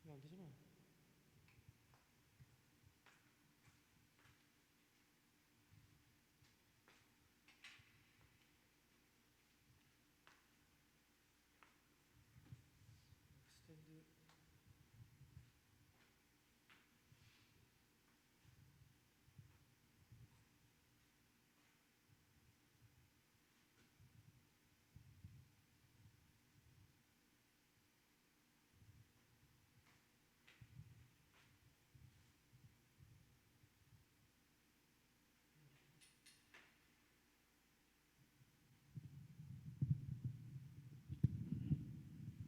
이거 안 되잖아. 스탠드.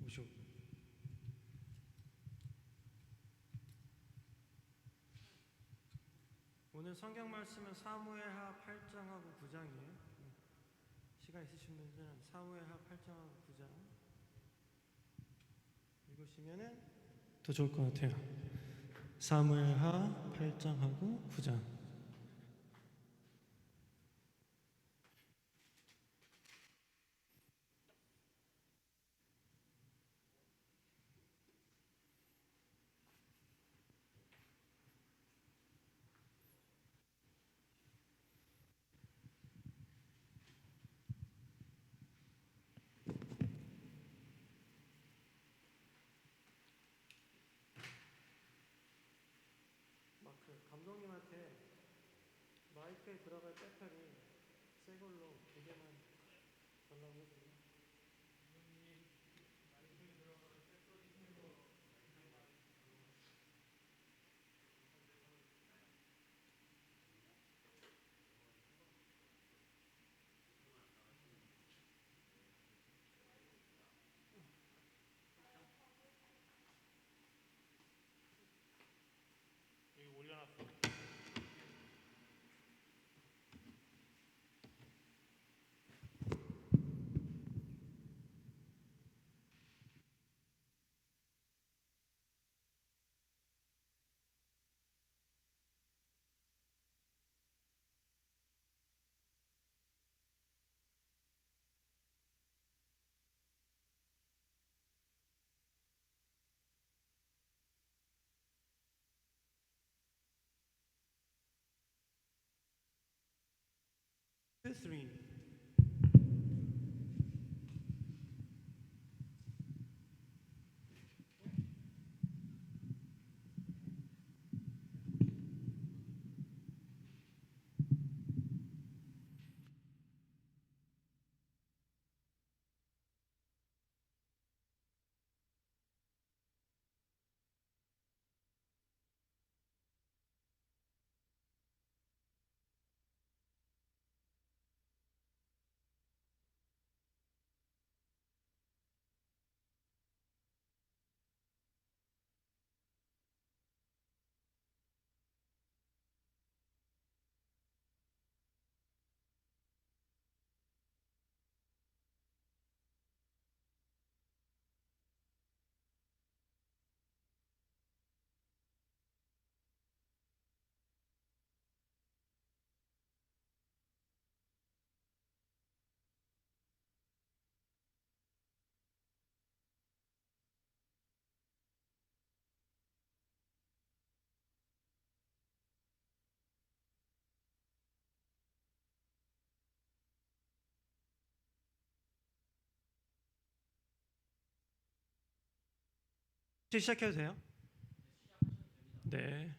오쇼. 오늘 성경 말씀은 사무엘하 8장하고 9장이에요. 시간 있으신 분들은 사무엘하 8장하고 9장 읽으시면은 더 좋을 것 같아요. 사무엘하 8장하고 9장. 마크 감독님한테 마이크에 들어갈 배터리 새 걸로 2개만 달라고 해주세요. 여기 올려놨어. Three. 이제 시작해도 돼요? 네.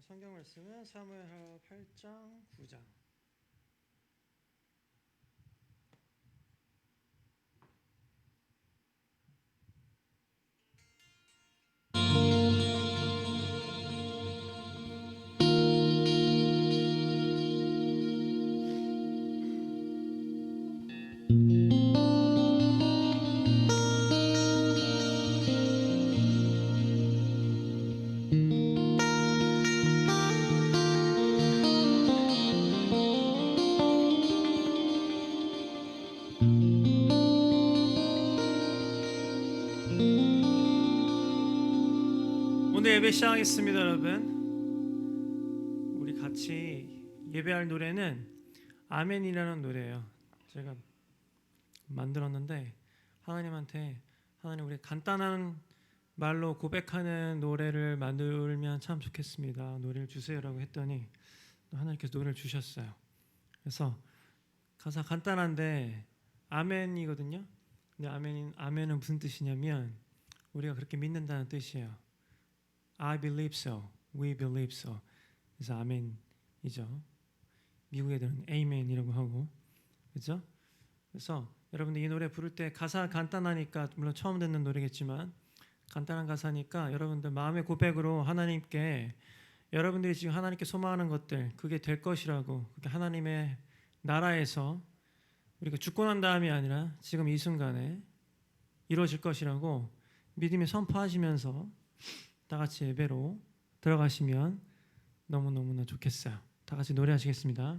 성경 말씀은 사무엘하 8장 9장. 오늘 예배 시작하겠습니다, 여러분. 우리 같이 예배할 노래는 아멘이라는 노래예요. 제가 만들었는데 하나님한테 하나님 우리 간단한 말로 고백하는 노래를 만들면 참 좋겠습니다. 노래를 주세요라고 했더니 하나님께서 노래를 주셨어요. 그래서 가사 간단한데 아멘이거든요. 근데 아멘은 무슨 뜻이냐면 우리가 그렇게 믿는다는 뜻이에요. I believe so. We believe so. 그래서 아멘이죠. 미국 애들은 Amen이라고 하고, 그렇죠? 그래서 여러분들 이 노래 부를 때 가사 간단하니까 물론 처음 듣는 노래겠지만 간단한 가사니까 여러분들 마음의 고백으로 하나님께 여러분들이 지금 하나님께 소망하는 것들 그게 될 것이라고 그게 하나님의 나라에서 우리가 죽고 난 다음이 아니라 지금 이 순간에 이루어질 것이라고 믿음이 선포하시면서 다 같이 예배로 들어가시면 너무너무나 좋겠어요. 다 같이 노래하시겠습니다.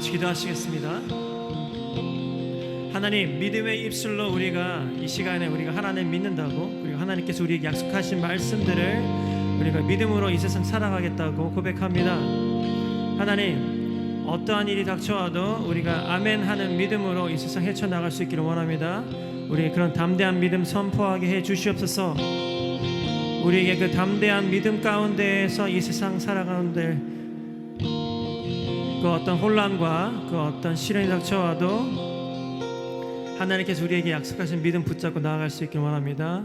같이 기도하시겠습니다. 하나님, 믿음의 입술로 우리가 이 시간에 우리가 하나님 믿는다고, 그리고 하나님께서 우리에게 약속하신 말씀들을 우리가 믿음으로 이 세상 살아가겠다고 고백합니다. 하나님, 어떠한 일이 닥쳐와도 우리가 아멘 하는 믿음으로 이 세상 헤쳐나갈 수 있기를 원합니다. 우리 그런 담대한 믿음 선포하게 해 주시옵소서. 우리에게 그 담대한 믿음 가운데에서 이 세상 살아가는데 그 어떤 혼란과 그 어떤 시련이 닥쳐와도 하나님께서 우리에게 약속하신 믿음 붙잡고 나아갈 수 있길 원합니다.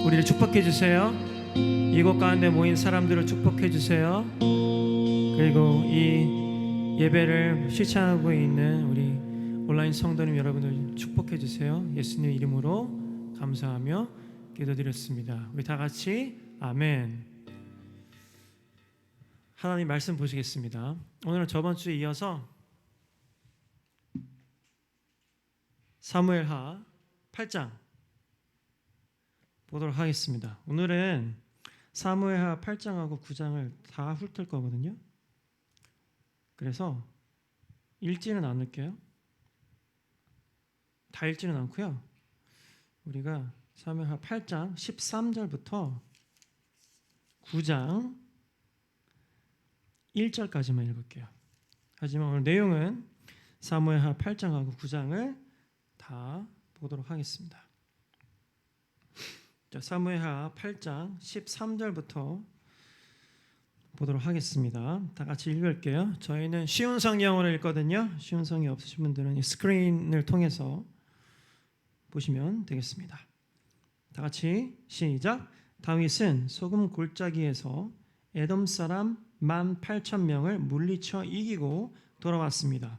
우리를 축복해 주세요. 이곳 가운데 모인 사람들을 축복해 주세요. 그리고 이 예배를 실천하고 있는 우리 온라인 성도님 여러분들 축복해 주세요. 예수님 이름으로 감사하며 기도드렸습니다. 우리 다 같이 아멘. 하나님 말씀 보시겠습니다. 오늘은 저번 주에 이어서 사무엘하 8장 보도록 하겠습니다. 오늘은 사무엘하 8장하고 9장을 다 훑을 거거든요. 그래서 읽지는 않을게요. 다 읽지는 않고요. 우리가 사무엘하 8장 13절부터 9장 1절까지만 읽을게요. 하지만 오늘 내용은 사무엘하 8장하고 9장을 다 보도록 하겠습니다. 자, 사무엘하 8장 13절부터 보도록 하겠습니다. 다 같이 읽을게요. 저희는 쉬운 성경으로 읽거든요. 쉬운 성경 없으신 분들은 이 스크린을 통해서 보시면 되겠습니다. 다 같이 시작. 다윗은 소금 골짜기에서 에돔 사람 18,000명을 물리쳐 이기고 돌아왔습니다.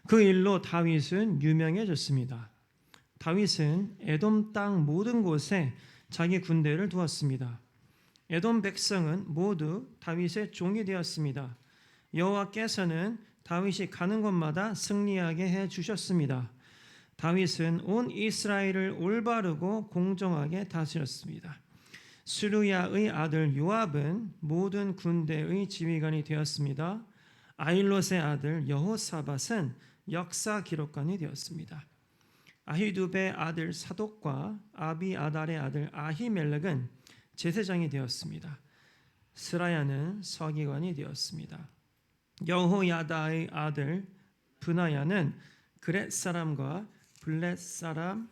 그 일로 다윗은 유명해졌습니다. 다윗은 에돔 땅 모든 곳에 자기 군대를 두었습니다. 에돔 백성은 모두 다윗의 종이 되었습니다. 여호와께서는 다윗이 가는 곳마다 승리하게 해 주셨습니다. 다윗은 온 이스라엘을 올바르고 공정하게 다스렸습니다. 스루야의 아들 요압은 모든 군대의 지휘관이 되었습니다. 아힐롯의 아들 여호사밧은 역사 기록관이 되었습니다. 아히두베의 아들 사독과 아비아달의 아들 아히멜렉은 제사장이 되었습니다. 스라야는 서기관이 되었습니다. 여호야다의 아들 브나야는 그렛 사람과 블렛 사람을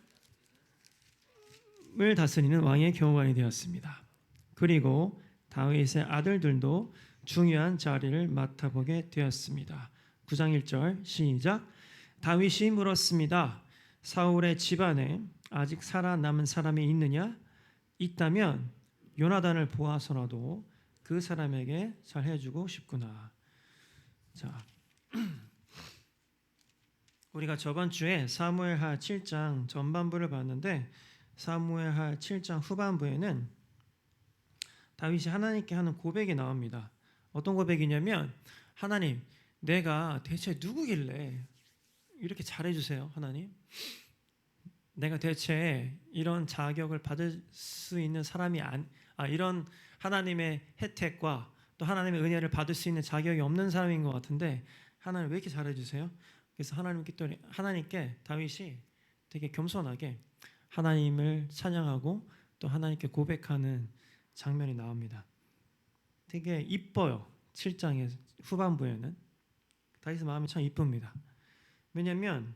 다스리는 왕의 경호관이 되었습니다. 그리고 다윗의 아들들도 중요한 자리를 맡아보게 되었습니다. 9장 1절 시작. 다윗이 물었습니다. 사울의 집안에 아직 살아남은 사람이 있느냐? 있다면 요나단을 보아서라도 그 사람에게 잘 해주고 싶구나. 자, 우리가 저번 주에 사무엘하 7장 전반부를 봤는데 사무엘하 7장 후반부에는 다윗이 하나님께 하는 고백이 나옵니다. 어떤 고백이냐면 하나님, 내가 대체 누구길래 이렇게 잘해주세요. 하나님, 내가 대체 이런 자격을 받을 수 있는 사람이 이런 하나님의 혜택과 또 하나님의 은혜를 받을 수 있는 자격이 없는 사람인 것 같은데 하나님 왜 이렇게 잘해주세요? 그래서 하나님께 다윗이 되게 겸손하게 하나님을 찬양하고 또 하나님께 고백하는 장면이 나옵니다. 되게 이뻐요. 7장의 후반부에는 다윗의 마음이 참 이쁩니다. 왜냐하면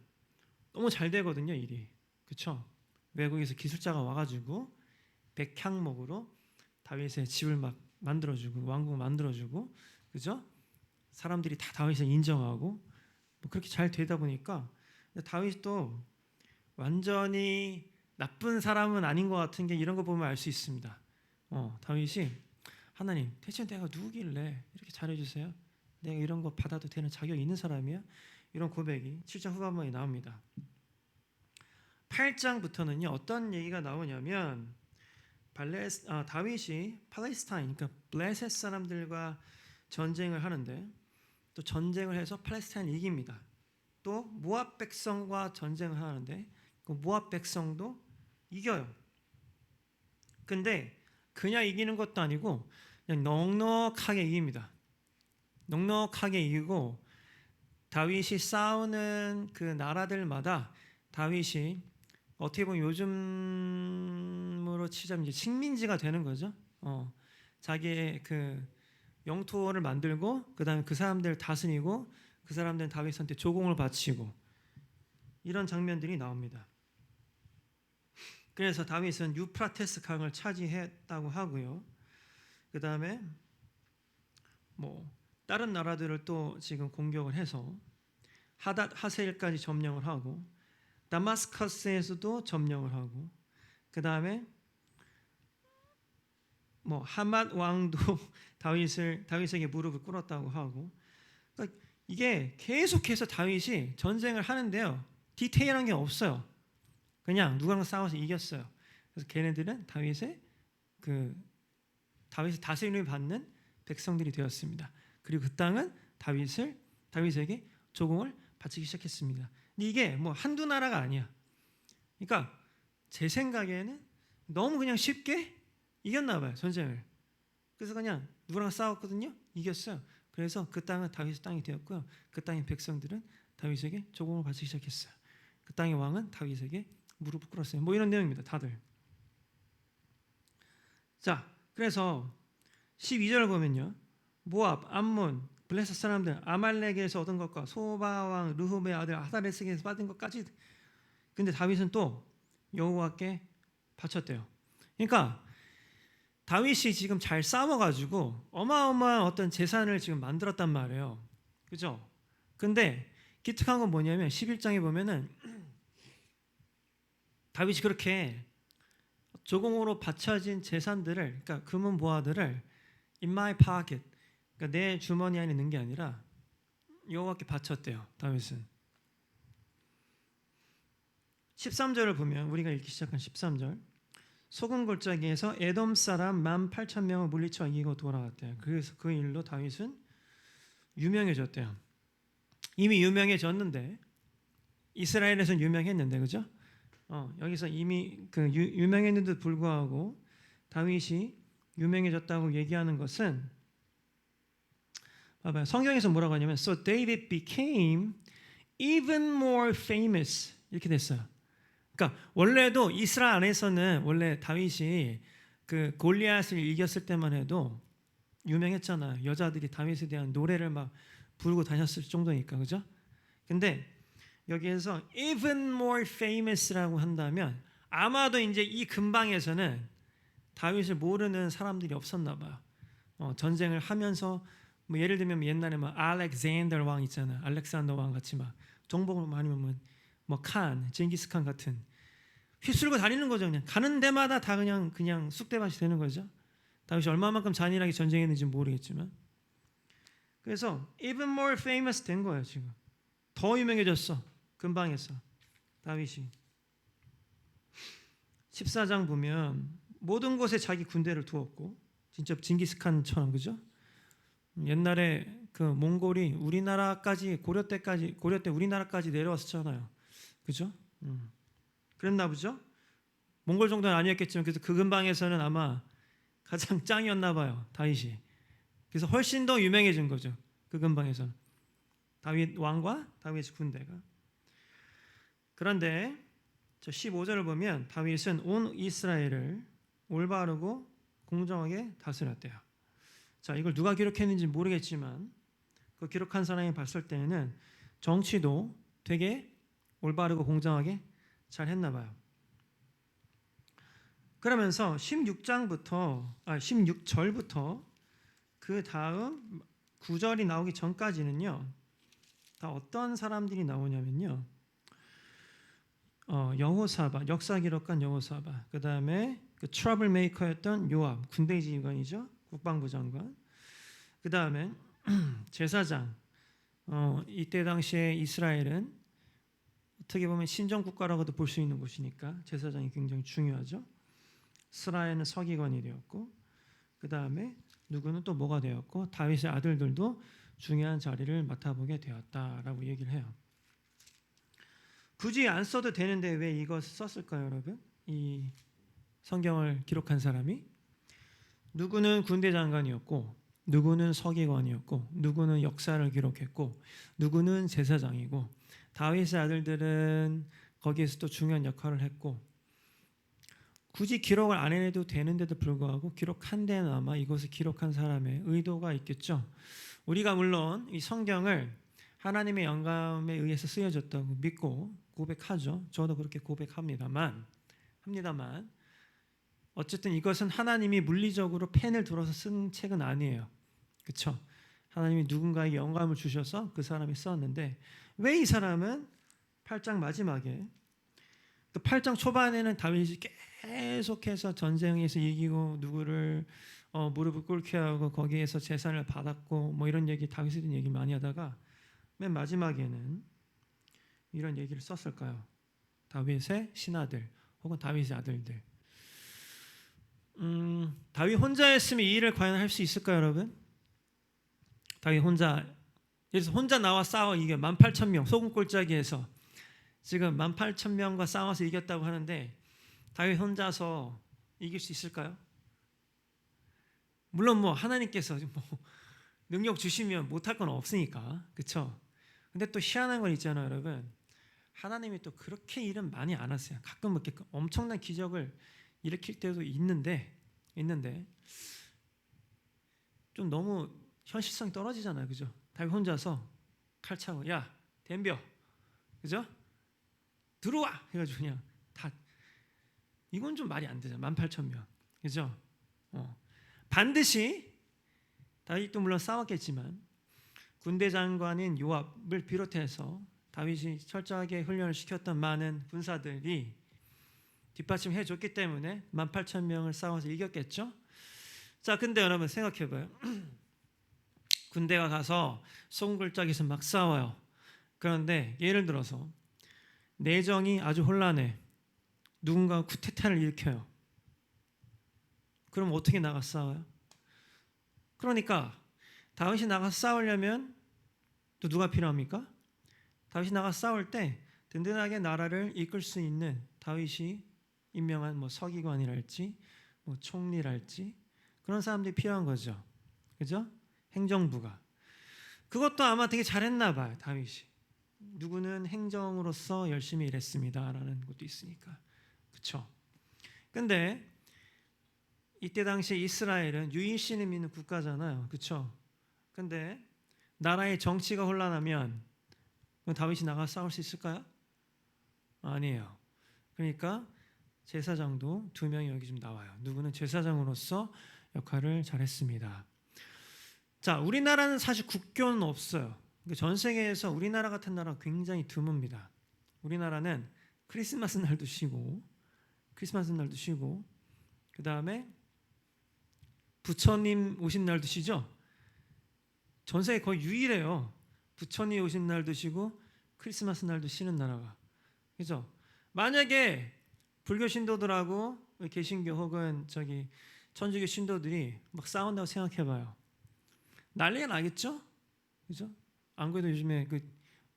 너무 잘 되거든요, 일이. 그렇죠? 외국에서 기술자가 와가지고 백향목으로 다윗의 집을 막 만들어주고 왕궁 만들어주고, 그죠? 사람들이 다 다윗을 인정하고 그렇게 잘 되다 보니까 다윗도 완전히 나쁜 사람은 아닌 것 같은 게 이런 거 보면 알 수 있습니다. 다윗이 하나님, 대체 내가 누구길래 이렇게 잘해주세요? 내가 이런 거 받아도 되는 자격이 있는 사람이야? 이런 고백이 7장 후반부에 나옵니다. 8장부터는요 어떤 얘기가 나오냐면 다윗이 팔레스타인, 그러니까 블레셋 사람들과 전쟁을 하는데 또 전쟁을 해서 팔레스타인을 이깁니다. 또 모압 백성과 전쟁을 하는데 그 모압 백성도 이겨요. 근데 그냥 이기는 것도 아니고 그냥 넉넉하게 이깁니다. 넉넉하게 이기고 다윗이 싸우는 그 나라들마다 다윗이 어떻게 보면 요즘으로 치자면 이제 식민지가 되는 거죠. 자기의 그 영토를 만들고 그다음에 그 사람들을 다스리고 그 사람들은 다윗한테 조공을 바치고 이런 장면들이 나옵니다. 그래서 다윗은 유프라테스 강을 차지했다고 하고요. 그다음에 뭐 다른 나라들을 또 지금 공격을 해서 하닷 하세일까지 점령을 하고 다마스커스에서도 점령을 하고 그다음에 뭐 하맛 왕도 다윗에게 무릎을 꿇었다고 하고 그러니까 이게 계속해서 다윗이 전쟁을 하는데요. 디테일한 게 없어요. 그냥 누구랑 싸워서 이겼어요. 그래서 걔네들은 다윗의 다스림을 받는 백성들이 되었습니다. 그리고 그 땅은 다윗에게 조공을 바치기 시작했습니다. 근데 이게 뭐 한두 나라가 아니야. 그러니까 제 생각에는 너무 그냥 쉽게 이겼나 봐요, 전쟁을. 그래서 그냥 누구랑 싸웠거든요. 이겼어요. 그래서 그 땅은 다윗의 땅이 되었고요. 그 땅의 백성들은 다윗에게 조공을 바치기 시작했어요. 그 땅의 왕은 다윗에게 무릎을 꿇었어요. 뭐 이런 내용입니다. 다들. 자, 그래서 12절을 보면요. 모압, 암몬, 블레셋 사람들, 아말렉에서 얻은 것과 소바 왕 르훔의 아들 하다레스에서 받은 것까지. 근데 다윗은 또 여호와께 바쳤대요. 그러니까 다윗이 지금 잘 싸워가지고 어마어마한 어떤 재산을 지금 만들었단 말이에요. 그죠? 근데 기특한 건 뭐냐면 11장에 보면은 다윗이 그렇게 조공으로 바쳐진 재산들을, 그러니까 금은 보화들을 in my pocket, 그러니까 내 주머니 안에 있는 게 아니라 여호와께 바쳤대요. 다윗은. 13절을 보면 우리가 읽기 시작한 13절. 소금 골짜기에서 에돔 사람 18,000명을 물리쳐 이기고 돌아왔대요. 그래서 그 일로 다윗은 유명해졌대요. 이미 유명해졌는데 이스라엘에서는 유명했는데 그죠? 여기서 이미 유명했는데도 불구하고 다윗이 유명해졌다고 얘기하는 것은 봐봐요. 성경에서 뭐라고 하냐면 So David became even more famous 이렇게 됐어요. 그러니까 원래도 이스라엘 안에서는 원래 다윗이 그 골리앗을 이겼을 때만 해도 유명했잖아요. 여자들이 다윗에 대한 노래를 막 부르고 다녔을 정도니까 그죠? 근데 여기에서 even more famous라고 한다면 아마도 이제 이 근방에서는 다윗을 모르는 사람들이 없었나 봐요. 전쟁을 하면서 뭐 예를 들면 옛날에 막 알렉산더 왕 있잖아요. 알렉산더 왕 같이 막 정복을 많이 하면 뭐 칸, 징기스칸 같은 휩쓸고 다니는 거죠. 그냥 가는 데마다 다 그냥 쑥대밭이 되는 거죠. 다윗이 얼마만큼 잔인하게 전쟁했는지 모르겠지만 그래서 even more famous 된 거예요. 지금 더 유명해졌어. 근방에서 다윗이 14장 보면 모든 곳에 자기 군대를 두었고 진짜 징기스칸처럼 그죠? 옛날에 그 몽골이 우리나라까지 고려 때 우리나라까지 내려왔었잖아요. 그죠? 그랬나 보죠? 몽골 정도는 아니었겠지만 그래서 그 근방에서는 아마 가장 짱이었나 봐요. 다윗이. 그래서 훨씬 더 유명해진 거죠. 그 근방에서 다윗 왕과 다윗의 군대가. 그런데 저 15절을 보면 다윗은 온 이스라엘을 올바르고 공정하게 다스렸대요. 자, 이걸 누가 기록했는지 모르겠지만 그 기록한 사람이 봤을 때는 정치도 되게 올바르고 공정하게 잘 했나 봐요. 그러면서 16절부터 그 다음 9절이 나오기 전까지는요. 다 어떤 사람들이 나오냐면요. 여호사밧, 역사 기록관 여호사밧, 그 다음에 그 트러블 메이커였던 요압, 군대 지휘관이죠, 국방부 장관. 그 다음에 제사장. 이때 당시에 이스라엘은 어떻게 보면 신정 국가라고도 볼 수 있는 곳이니까 제사장이 굉장히 중요하죠. 스라에는 서기관이 되었고, 그 다음에 누구는 또 뭐가 되었고, 다윗의 아들들도 중요한 자리를 맡아보게 되었다라고 얘기를 해요. 굳이 안 써도 되는데 왜 이거 썼을까요, 여러분? 이 성경을 기록한 사람이 누구는 군대 장관이었고 누구는 서기관이었고 누구는 역사를 기록했고 누구는 제사장이고 다윗의 아들들은 거기에서 또 중요한 역할을 했고 굳이 기록을 안 해도 되는데도 불구하고 기록한 데는 아마 이것을 기록한 사람의 의도가 있겠죠. 우리가 물론 이 성경을 하나님의 영감에 의해서 쓰여졌다고 믿고 고백하죠. 저도 그렇게 고백합니다만 어쨌든 이것은 하나님이 물리적으로 펜을 들어서 쓴 책은 아니에요. 그렇죠? 하나님이 누군가에게 영감을 주셔서 그 사람이 썼는데 왜 이 사람은 8장 마지막에 또 8장 초반에는 다윗이 계속해서 전쟁에서 이기고 누구를 무릎을 꿇게 하고 거기에서 재산을 받았고 뭐 이런 얘기 다윗에 대한 얘기 많이 하다가 맨 마지막에는 이런 얘기를 썼을까요? 다윗의 신하들 혹은 다윗의 아들들. 다윗 혼자였으면 이 일을 과연 할 수 있을까요, 여러분? 다윗 혼자 나와 싸워 이겨 18,000명 소금골짜기에서 지금 18,000명과 싸워서 이겼다고 하는데 다윗 혼자서 이길 수 있을까요? 물론 뭐 하나님께서 뭐 능력 주시면 못할 건 없으니까, 그렇죠? 근데 또 희한한 건 있잖아요, 여러분. 하나님이 또 그렇게 일은 많이 안 하세요. 가끔 이렇게 엄청난 기적을 일으킬 때도 있는데 좀 너무 현실성이 떨어지잖아요, 그죠? 다윗 혼자서 칼 차고 야 덤벼, 그죠? 들어와 해가지고 그냥 다 이건 좀 말이 안 되잖아. 18,000명, 그죠? 반드시 다윗도 물론 싸웠겠지만 군대 장관인 요압을 비롯해서 다윗이 철저하게 훈련을 시켰던 많은 군사들이 뒷받침해 줬기 때문에 18,000명을 싸워서 이겼겠죠. 자, 근데 여러분 생각해봐요. 군대가 가서 소금골짜기에서 막 싸워요. 그런데 예를 들어서 내정이 아주 혼란해. 누군가 쿠데타를 일으켜요. 그럼 어떻게 나가 싸워요? 그러니까 다윗이 나가서 싸우려면 또 누가 필요합니까? 다윗이 나가서 싸울 때 든든하게 나라를 이끌 수 있는 다윗이 임명한 뭐 서기관이랄지 뭐 총리랄지 그런 사람들이 필요한 거죠. 그죠? 행정부가. 그것도 아마 되게 잘했나 봐요, 다윗이. 누구는 행정으로서 열심히 일했습니다라는 것도 있으니까. 그렇죠? 근데 이때 당시 이스라엘은 유일신을 믿는 국가잖아요. 그렇죠? 근데 나라의 정치가 혼란하면 다윗이 나가 싸울 수 있을까요? 아니에요. 그러니까 제사장도 2명이 여기 좀 나와요. 누구는 제사장으로서 역할을 잘했습니다. 자, 우리나라는 사실 국교는 없어요. 전 세계에서 우리나라 같은 나라가 굉장히 드뭅니다. 우리나라는 크리스마스 날도 쉬고 그 다음에 부처님 오신 날도 쉬죠. 전 세계 거의 유일해요. 부처님 오신 날도 쉬고 크리스마스 날도 쉬는 나라가. 그죠? 만약에 불교 신도들하고 개신교 혹은 천주교 신도들이 막 싸운다고 생각해봐요. 난리가 나겠죠? 그죠? 안 그래도 요즘에 그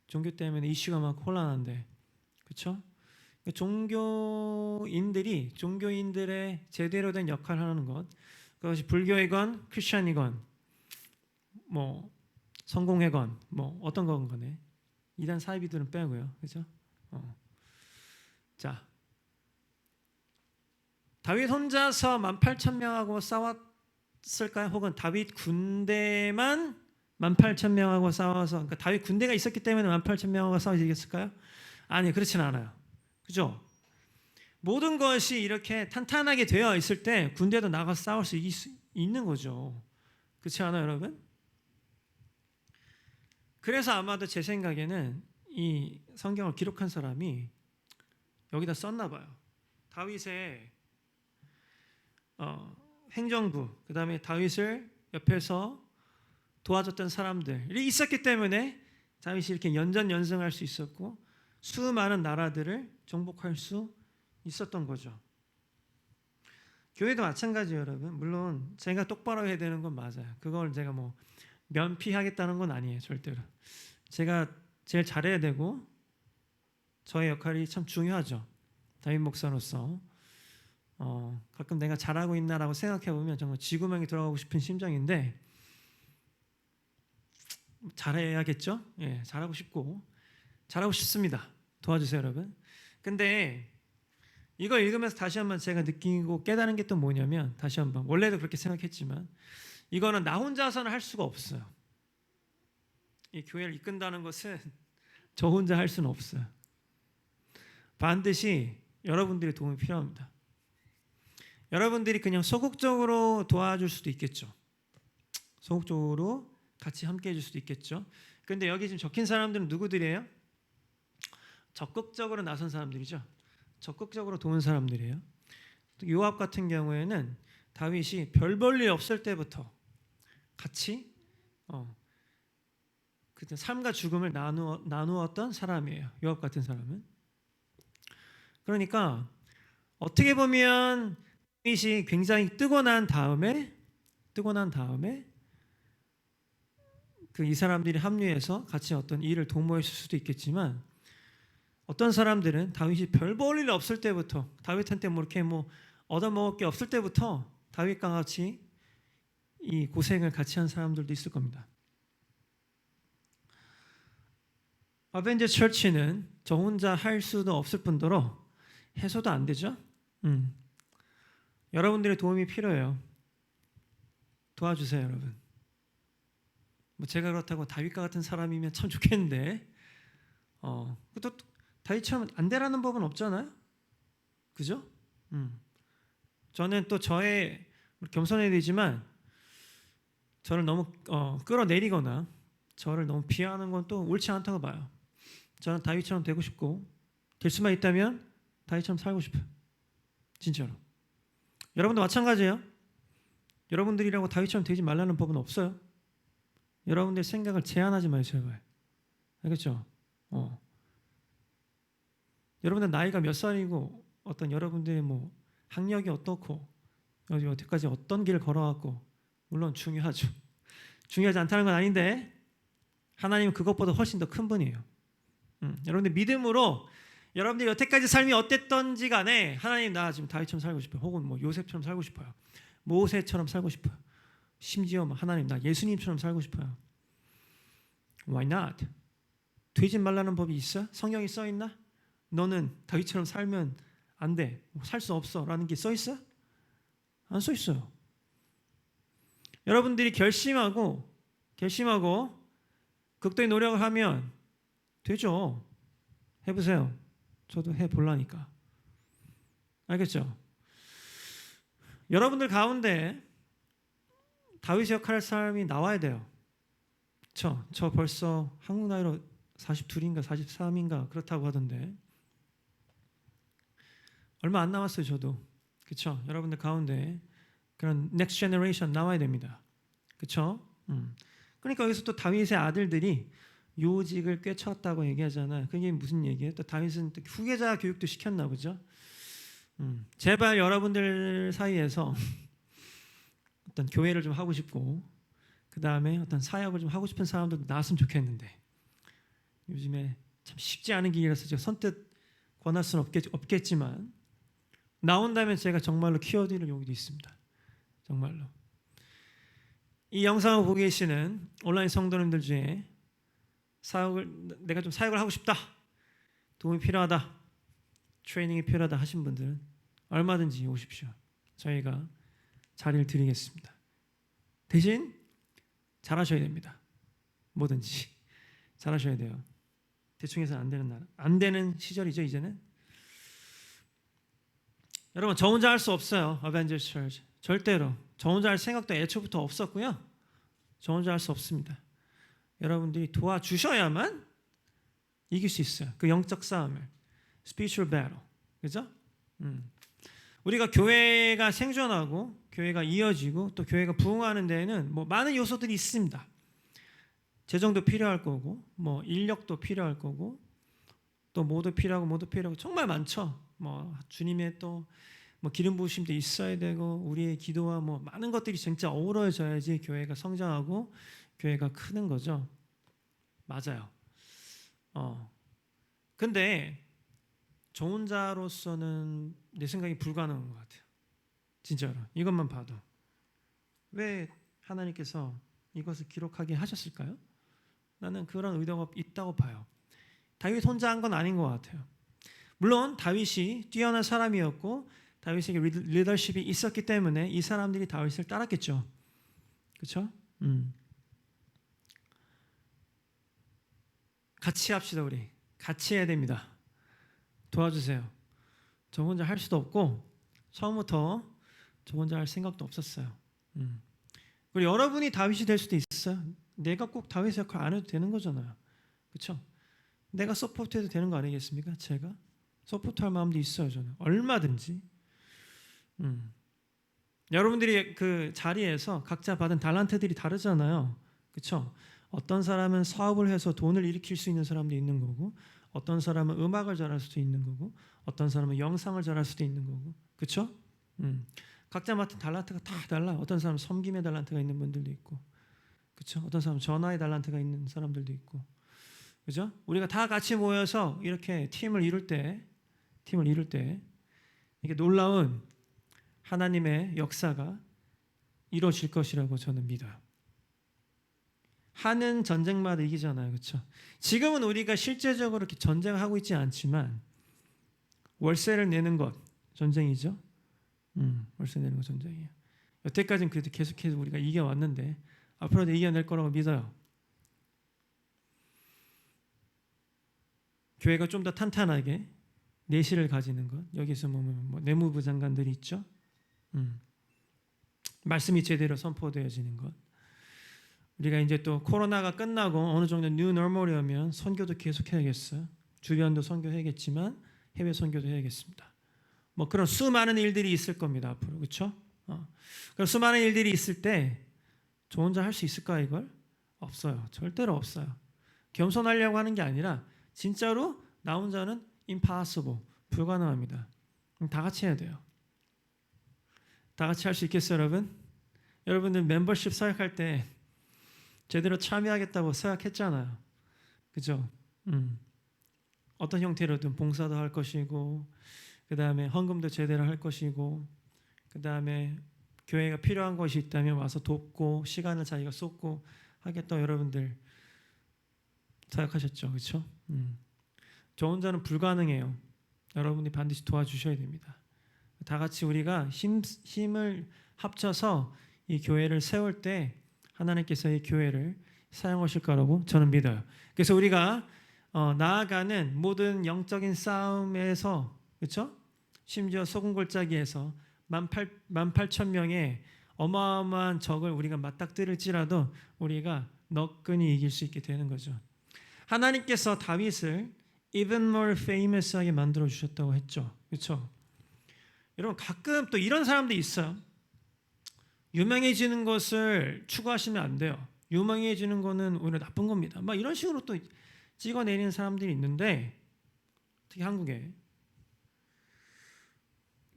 종교 때문에 이슈가 막 혼란한데, 그렇죠? 종교인들의 제대로 된 역할을 하는 것, 그것이 불교이건 크리스천이건 뭐 성공회건 뭐 어떤 건 간에 이단 사이비들은 빼고요, 그죠? 자, 다윗 혼자서 18,000명하고 싸웠을까요? 혹은 다윗 군대만 18,000명하고 싸워서, 그러니까 다윗 군대가 있었기 때문에 18,000명하고 싸워서 이겼을까요? 아니, 그렇진 않아요. 그죠? 모든 것이 이렇게 탄탄하게 되어 있을 때 군대도 나가서 싸울 수 있는 거죠. 그렇지 않아요, 여러분? 그래서 아마도 제 생각에는 이 성경을 기록한 사람이 여기다 썼나 봐요. 다윗의 행정부, 그 다음에 다윗을 옆에서 도와줬던 사람들이 있었기 때문에 다윗이 이렇게 연전연승할 수 있었고 수많은 나라들을 정복할 수 있었던 거죠. 교회도 마찬가지예요, 여러분. 물론 제가 똑바로 해야 되는 건 맞아요. 그걸 제가 뭐 면피하겠다는 건 아니에요, 절대로. 제가 제일 잘해야 되고 저의 역할이 참 중요하죠. 다윗 목사로서 가끔 내가 잘하고 있나라고 생각해 보면 정말 지구명이 들어가고 싶은 심정인데 잘해야겠죠? 예, 잘하고 싶고 잘하고 싶습니다. 도와주세요, 여러분. 근데 이걸 읽으면서 다시 한번 제가 느끼고 깨달은 게 또 뭐냐면 다시 한번 원래도 그렇게 생각했지만 이거는 나 혼자서는 할 수가 없어요. 이 교회를 이끈다는 것은 저 혼자 할 수는 없어요. 반드시 여러분들의 도움이 필요합니다. 여러분들이 그냥 소극적으로 도와줄 수도 있겠죠. 소극적으로 같이 함께 해줄 수도 있겠죠. 그런데 여기 지금 적힌 사람들은 누구들이에요? 적극적으로 나선 사람들이죠. 적극적으로 도운 사람들이에요. 요압 같은 경우에는 다윗이 별 볼 일 없을 때부터 같이 그 삶과 죽음을 나누었던 사람이에요. 요압 같은 사람은. 그러니까 어떻게 보면 다윗이 굉장히 뜨고 난 다음에 그 이 사람들이 합류해서 같이 어떤 일을 도모했을 수도 있겠지만 어떤 사람들은 다윗이 별 볼 일 없을 때부터 다윗한테 뭐 이렇게 뭐 얻어먹을 게 없을 때부터 다윗과 같이 이 고생을 같이 한 사람들도 있을 겁니다. 어벤져 처치는 저 혼자 할 수도 없을 뿐더러 해서도 안 되죠. 여러분들의 도움이 필요해요. 도와주세요, 여러분. 뭐 제가 그렇다고 다윗과 같은 사람이면 참 좋겠는데, 또 다윗처럼 안 되라는 법은 없잖아요. 그죠? 저는 또 저의 겸손해야 되지만 저를 너무 끌어내리거나 저를 너무 비하하는 건 또 옳지 않다고 봐요. 저는 다윗처럼 되고 싶고 될 수만 있다면 다윗처럼 살고 싶어요. 진짜로. 여러분도 마찬가지예요. 여러분들이라고 다윗처럼 되지 말라는 법은 없어요. 여러분들 생각을 제한하지 마요, 제발. 알겠죠? 여러분들 나이가 몇 살이고 어떤 여러분들의 뭐 학력이 어떻고 여태까지 어떤 길을 걸어왔고 물론 중요하죠. 중요하지 않다는 건 아닌데 하나님은 그것보다 훨씬 더 큰 분이에요. 여러분들 믿음으로 여러분들 여태까지 삶이 어땠던지 간에 하나님 나 지금 다윗처럼 살고 싶어요. 혹은 뭐 요셉처럼 살고 싶어요. 모세처럼 살고 싶어요. 심지어 하나님 나 예수님처럼 살고 싶어요. Why not? 되지 말라는 법이 있어? 성경에 써 있나? 너는 다윗처럼 살면 안 돼. 살 수 없어. 라는 게 써 있어? 안 써 있어요. 여러분들이 결심하고 극도의 노력을 하면 되죠. 해보세요. 저도 해보려니까. 알겠죠? 여러분들 가운데 다윗 역할할 사람이 나와야 돼요. 저 벌써 한국 나이로 42인가 43인가 그렇다고 하던데 얼마 안 남았어요. 저도. 그렇죠? 여러분들 가운데 그런 넥스트 제너레이션 나와야 됩니다. 그렇죠? 그러니까 여기서 또 다윗의 아들들이 요직을 꿰찼다고 얘기하잖아요. 그게 무슨 얘기예요? 또 다윗은 또 후계자 교육도 시켰나 보죠. 제발 여러분들 사이에서 어떤 교회를 좀 하고 싶고 그 다음에 어떤 사역을 좀 하고 싶은 사람도 나왔으면 좋겠는데 요즘에 참 쉽지 않은 길이라서 제가 선뜻 권할 수는 없겠지만 나온다면 제가 정말로 키워드릴 용기도 있습니다. 정말로. 이 영상을 보고 계시는 온라인 성도님들 중에 내가 좀 사역을 하고 싶다, 도움이 필요하다, 트레이닝이 필요하다 하신 분들은 얼마든지 오십시오. 저희가 자리를 드리겠습니다. 대신 잘하셔야 됩니다. 뭐든지 잘하셔야 돼요. 대충 해서 안 되는 시절이죠 이제는. 여러분 저 혼자 할 수 없어요. 어벤져스 처치 절대로 저 혼자 할 생각도 애초부터 없었고요. 저 혼자 할 수 없습니다. 여러분들이 도와주셔야만 이길 수 있어요. 그 영적 싸움을 spiritual battle, 그죠? 우리가 교회가 생존하고 교회가 이어지고 또 교회가 부흥하는 데에는 뭐 많은 요소들이 있습니다. 재정도 필요할 거고, 뭐 인력도 필요할 거고, 또 뭐도 필요하고 정말 많죠. 뭐 주님의 또 뭐 기름 부으심도 있어야 되고, 우리의 기도와 뭐 많은 것들이 진짜 어우러져야지 교회가 성장하고 교회가 크는 거죠. 맞아요. 근데 저 혼자로서는 내 생각이 불가능한 것 같아요. 진짜로 이것만 봐도 왜 하나님께서 이것을 기록하게 하셨을까요? 나는 그런 의도가 있다고 봐요. 다윗 혼자 한 건 아닌 것 같아요. 물론 다윗이 뛰어난 사람이었고 다윗에게 리더십이 있었기 때문에 이 사람들이 다윗을 따랐겠죠. 그렇죠? 같이 합시다. 우리 같이 해야 됩니다. 도와주세요. 저 혼자 할 수도 없고 처음부터 저 혼자 할 생각도 없었어요. 그리고 여러분이 다윗이 될 수도 있어요. 내가 꼭 다윗의 역할 안 해도 되는 거잖아요. 그렇죠? 내가 서포트해도 되는 거 아니겠습니까? 제가 서포트할 마음도 있어요. 저는 얼마든지. 여러분들이 그 자리에서 각자 받은 달란트들이 다르잖아요. 그렇죠? 어떤 사람은 사업을 해서 돈을 일으킬 수 있는 사람도 있는 거고, 어떤 사람은 음악을 잘할 수도 있는 거고, 어떤 사람은 영상을 잘할 수도 있는 거고, 그렇죠? 각자 맡은 달란트가 다 달라. 어떤 사람은 섬김의 달란트가 있는 분들도 있고, 그렇죠? 어떤 사람은 전화의 달란트가 있는 사람들도 있고, 그렇죠? 우리가 다 같이 모여서 이렇게 팀을 이룰 때 이게 놀라운 하나님의 역사가 이루어질 것이라고 저는 믿어요. 하는 전쟁마다 이기잖아요. 그렇죠? 지금은 우리가 실제적으로 이렇게 전쟁하고 있지 않지만 월세를 내는 것 전쟁이죠. 월세 내는 것 전쟁이에요. 여태까지는 그래도 계속해서 우리가 이겨왔는데 앞으로도 이겨낼 거라고 믿어요. 교회가 좀 더 탄탄하게 내실을 가지는 것. 여기서 보면 뭐 내무부 장관들이 있죠. 말씀이 제대로 선포되어지는 것. 우리가 이제 또 코로나가 끝나고 어느 정도 뉴 노멀이 오면 선교도 계속해야겠어요. 주변도 선교해야겠지만 해외 선교도 해야겠습니다. 뭐 그런 수많은 일들이 있을 겁니다. 앞으로. 그렇죠? 그런 수많은 일들이 있을 때 저 혼자 할 수 있을까 이걸? 없어요. 절대로 없어요. 겸손하려고 하는 게 아니라 진짜로 나 혼자는 impossible, 불가능합니다. 다 같이 해야 돼요. 다 같이 할 수 있겠어요, 여러분? 여러분들 멤버십 사역할 때 제대로 참여하겠다고 생각했잖아요. 그죠? 어떤 형태로든 봉사도 할 것이고, 그 다음에 헌금도 제대로 할 것이고, 그 다음에 교회가 필요한 것이 있다면 와서 돕고 시간을 자기가 쏟고 하겠다고 여러분들 생각하셨죠, 그렇죠? 저 혼자는 불가능해요. 여러분이 반드시 도와주셔야 됩니다. 다 같이 우리가 힘을 합쳐서 이 교회를 세울 때 하나님께서 이 교회를 사용하실 거라고 저는 믿어요. 그래서 우리가 나아가는 모든 영적인 싸움에서, 그렇죠? 심지어 소금 골짜기에서 18,000명의 어마어마한 적을 우리가 맞닥뜨릴지라도 우리가 너끈히 이길 수 있게 되는 거죠. 하나님께서 다윗을 even more famous하게 만들어 주셨다고 했죠. 그렇죠? 여러분 가끔 또 이런 사람도 있어요. 유명해지는 것을 추구하시면 안 돼요. 유명해지는 거는 오히려 나쁜 겁니다. 막 이런 식으로 또 찍어내리는 사람들이 있는데 특히 한국에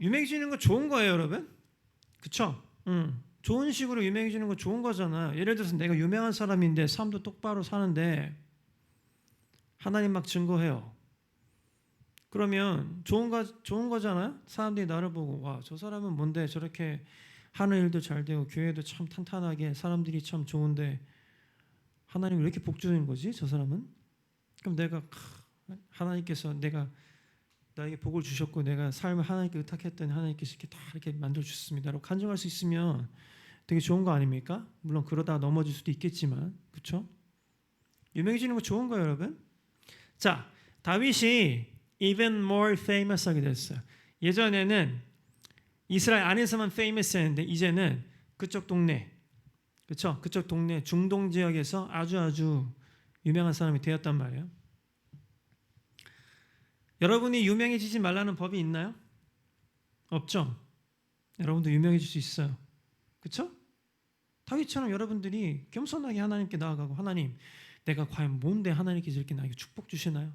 유명해지는 거 좋은 거예요, 여러분. 그렇죠? 좋은 식으로 유명해지는 거 좋은 거잖아요. 예를 들어서 내가 유명한 사람인데 삶도 똑바로 사는데 하나님 막 증거해요. 그러면 좋은 거잖아요. 사람들이 나를 보고 와, 저 사람은 뭔데 저렇게 하는 일도 잘 되고 교회도 참 탄탄하게 사람들이 참 좋은데 하나님 왜 이렇게 복 주는 거지? 저 사람은? 그럼 내가 하나님께서 내가 나에게 복을 주셨고 내가 삶을 하나님께 의탁했더니 하나님께서 이렇게 다 이렇게 만들어 주셨습니다라고 간증할 수 있으면 되게 좋은 거 아닙니까? 물론 그러다가 넘어질 수도 있겠지만, 그렇죠? 유명해지는 거 좋은 거예요, 여러분. 자, 다윗이 even more famous하게 됐어요. 예전에는 이스라엘 안에서만 famous했는데 이제는 그쪽 동네, 그렇죠? 그쪽 동네 중동 지역에서 아주 유명한 사람이 되었단 말이에요. 여러분이 유명해지지 말라는 법이 있나요? 없죠. 여러분도 유명해질 수 있어요. 그렇죠? 다윗처럼 여러분들이 겸손하게 하나님께 나아가고 하나님, 내가 과연 뭔데 하나님께서 이렇게 나에게 축복 주시나요?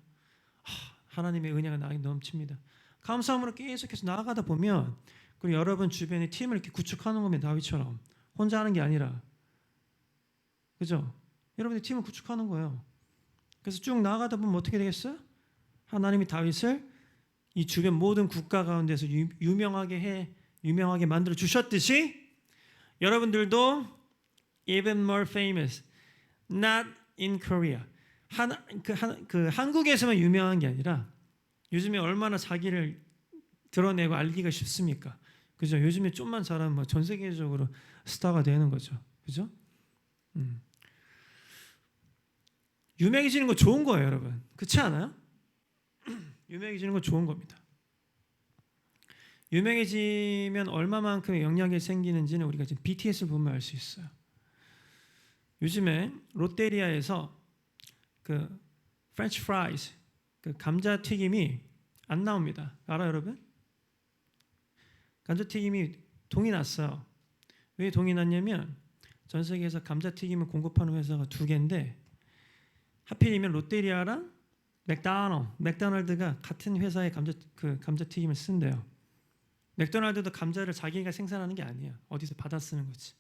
하나님의 은혜가 나에게 넘칩니다. 감사함으로 계속해서 나아가다 보면 그리고 여러분 주변에 팀을 이렇게 구축하는 겁니다. 다윗처럼 혼자 하는 게 아니라, 그죠? 여러분이 팀을 구축하는 거예요. 그래서 쭉 나아가다 보면 어떻게 되겠어요? 하나님이 다윗을 이 주변 모든 국가 가운데서 유명하게 만들어 주셨듯이 여러분들도 even more famous, not in Korea. 한국에서만 유명한 게 아니라 요즘에 얼마나 자기를 드러내고 알기가 쉽습니까? 그죠? 요즘에 좀만 잘하면 뭐 전 세계적으로 스타가 되는 거죠. 그죠? 유명해지는 거 좋은 거예요, 여러분. 그렇지 않아요? 유명해지는 건 좋은 겁니다. 유명해지면 얼마만큼의 영향이 생기는지는 우리가 지금 BTS를 보면 알 수 있어요. 요즘에 롯데리아에서 그 프렌치 프라이즈, 그 감자 튀김이 안 나옵니다. 알아요, 여러분? 감자 튀김이 동이 났어요. 왜 동이 났냐면 전 세계에서 감자 튀김을 공급하는 회사가 2개인데 하필이면 롯데리아랑 맥도날드가 같은 회사의 감자 튀김을 쓴대요. 맥도날드도 감자를 자기가 생산하는 게 아니에요. 어디서 받아 쓰는 거지.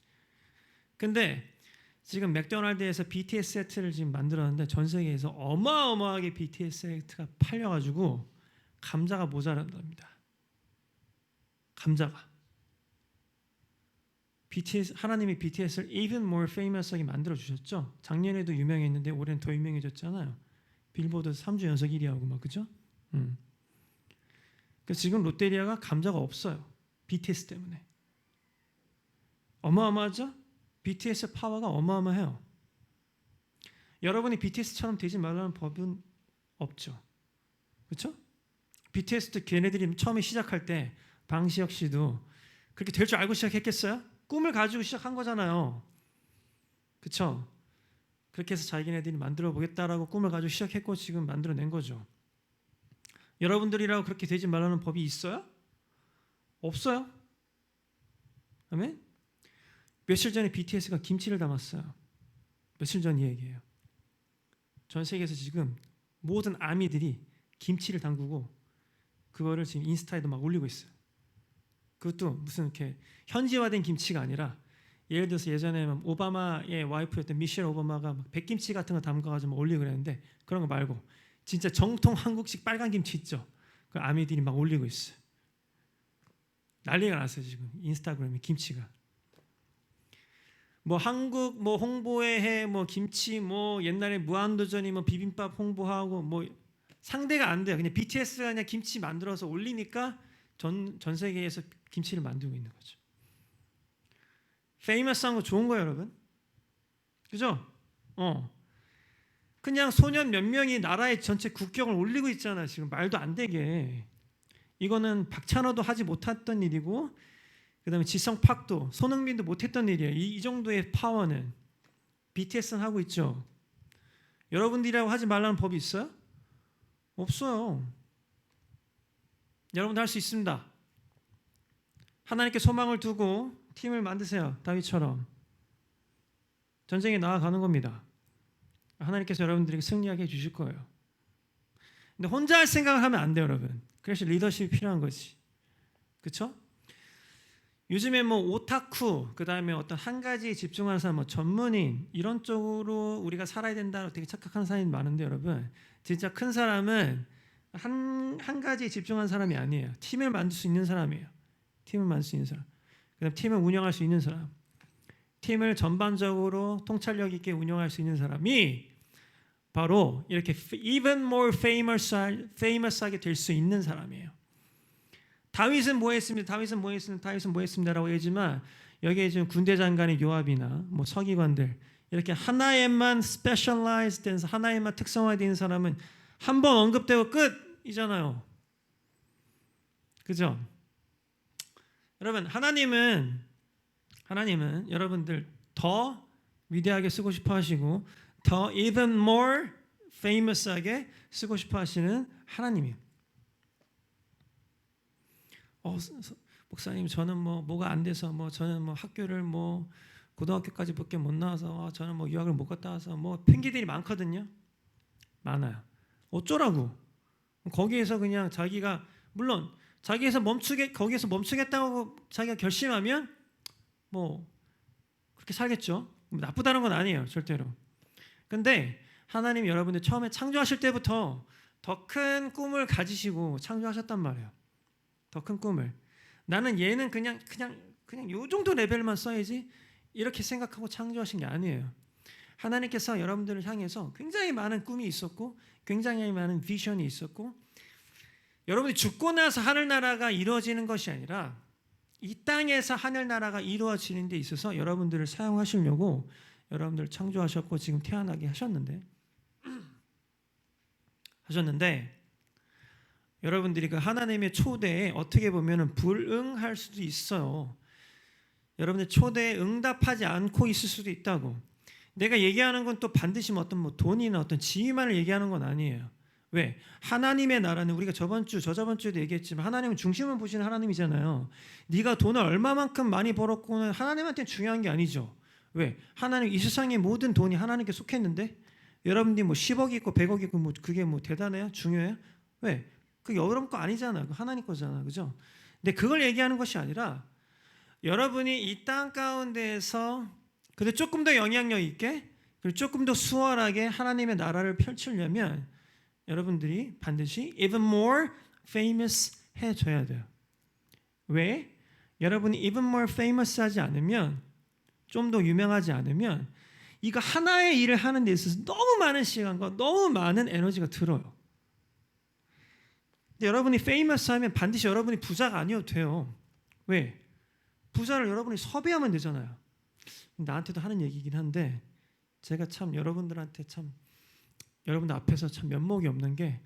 근데 지금 맥도날드에서 BTS 세트를 지금 만들었는데 전 세계에서 어마어마하게 BTS 세트가 팔려가지고 감자가 모자란답니다. 감자가. 하나님이 BTS를 even more famous하게 만들어 주셨죠. 작년에도 유명했는데 올해는 더 유명해졌잖아요. 빌보드 3주 연속 1위 하고 막 그죠? 그래서 지금 롯데리아가 감자가 없어요. BTS 때문에. 어마어마하죠? BTS 파워가 어마어마해요. 여러분이 BTS처럼 되지 말라는 법은 없죠. 그렇죠? BTS도 걔네들이 처음에 시작할 때 방시혁 씨도 그렇게 될 줄 알고 시작했겠어요? 꿈을 가지고 시작한 거잖아요. 그렇죠? 그렇게 해서 자기네들이 만들어 보겠다라고 꿈을 가지고 시작했고 지금 만들어낸 거죠. 여러분들이라고 그렇게 되지 말라는 법이 있어요? 없어요. 아멘? 며칠 전에 BTS가 김치를 담았어요. 며칠 전 얘기예요. 전 세계에서 지금 모든 아미들이 김치를 담그고 그거를 지금 인스타에도 막 올리고 있어요. 그것도 무슨 이렇게 현지화된 김치가 아니라 예를 들어서 예전에 오바마의 와이프였던 미셸 오바마가 막 백김치 같은 거 담가가지고 올리고 그랬는데 그런 거 말고 진짜 정통 한국식 빨간 김치 있죠. 그 아미들이 막 올리고 있어요. 난리가 났어요 지금 인스타그램에 김치가. 뭐 한국 뭐 홍보에 해 뭐 김치 뭐 옛날에 무한도전이 뭐 비빔밥 홍보하고 뭐 상대가 안 돼요. 그냥 BTS가 그냥 김치 만들어서 올리니까 전 세계에서 김치를 만들고 있는 거죠. 페이머스한 거 좋은 거예요, 여러분. 그죠? 그냥 소년 몇 명이 나라의 전체 국격을 올리고 있잖아요. 지금 말도 안 되게. 이거는 박찬호도 하지 못했던 일이고 그다음에 지성팍도 손흥민도 못했던 일이에요. 이 정도의 파워는 BTS는 하고 있죠. 여러분들이라고 하지 말라는 법이 있어요? 없어요. 여러분도 할 수 있습니다. 하나님께 소망을 두고 팀을 만드세요. 다윗처럼. 전쟁에 나아가는 겁니다. 하나님께서 여러분들에게 승리하게 해주실 거예요. 근데 혼자 할 생각을 하면 안 돼요, 여러분. 그래서 리더십이 필요한 거지. 그렇죠? 요즘에 뭐 오타쿠, 그 다음에 어떤 한 가지에 집중하는 사람, 뭐 전문인 이런 쪽으로 우리가 살아야 된다고 되게 착각하는 사람이 많은데 여러분, 진짜 큰 사람은 한 가지에 집중한 사람이 아니에요. 팀을 만들 수 있는 사람이에요. 팀을 만들 수 있는 사람. 그다음 팀을 운영할 수 있는 사람. 팀을 전반적으로 통찰력 있게 운영할 수 있는 사람이 바로 이렇게 even more famous하게 될 수 있는 사람이에요. 다윗은 뭐 했습니다. 다윗은 뭐 했습니다라고 얘기지만 여기에 지금 군대 장관의 요압이나 뭐 서기관들 이렇게 하나에만 specialized 된 하나에만 특성화된 사람은 한 번 언급되고 끝이잖아요. 그죠? 여러분 하나님은 여러분들 더 위대하게 쓰고 싶어 하시고 더 even more famous하게 쓰고 싶어 하시는 하나님이에요. 목사님 저는 뭐가 안 돼서 저는 학교를 고등학교까지밖에 못 나와서 저는 유학을 못 갔다 와서 핑계들이 많거든요. 많아요. 어쩌라고? 거기에서 그냥 자기가 물론 거기에서 멈추겠다고 자기가 결심하면 그렇게 살겠죠. 나쁘다는 건 아니에요, 절대로. 근데 하나님 여러분들 처음에 창조하실 때부터 더 큰 꿈을 가지시고 창조하셨단 말이에요. 더 큰 꿈을. 나는 얘는 그냥 요 정도 레벨만 써야지 이렇게 생각하고 창조하신 게 아니에요. 하나님께서 여러분들을 향해서 굉장히 많은 꿈이 있었고 굉장히 많은 비전이 있었고 여러분이 죽고 나서 하늘나라가 이루어지는 것이 아니라 이 땅에서 하늘나라가 이루어지는 데 있어서 여러분들을 사용하시려고 여러분들을 창조하셨고 지금 태어나게 하셨는데 여러분들이 그 하나님의 초대에 어떻게 보면 불응할 수도 있어요. 여러분들 초대에 응답하지 않고 있을 수도 있다고. 내가 얘기하는 건 또 반드시 어떤 돈이나 어떤 지위만을 얘기하는 건 아니에요. 왜? 하나님의 나라는 우리가 저저번 주에도 얘기했지만 하나님은 중심을 보시는 하나님이잖아요. 네가 돈을 얼마만큼 많이 벌었고는 하나님한테는 중요한 게 아니죠. 왜? 하나님 이 세상의 모든 돈이 하나님께 속했는데 여러분들이 10억이 있고 100억이 있고 그게 대단해요? 중요해요? 왜? 그게 여러분 거 아니잖아. 하나님 거잖아. 그죠? 근데 그걸 얘기하는 것이 아니라 여러분이 이 땅 가운데에서 근데 조금 더 영향력 있게 그리고 조금 더 수월하게 하나님의 나라를 펼치려면 여러분들이 반드시 even more famous 해줘야 돼요. 왜? 여러분이 even more famous 하지 않으면 좀 더 유명하지 않으면 이거 하나의 일을 하는 데 있어서 너무 많은 시간과 너무 많은 에너지가 들어요. 근데 여러분이 famous 하면 반드시 여러분이 부자가 아니어도 돼요. 왜? 부자를 여러분이 섭외하면 되잖아요. 나한테도 하는 얘기긴 한데 제가 참 여러분들한테 여러분들 앞에서 참 면목이 없는 게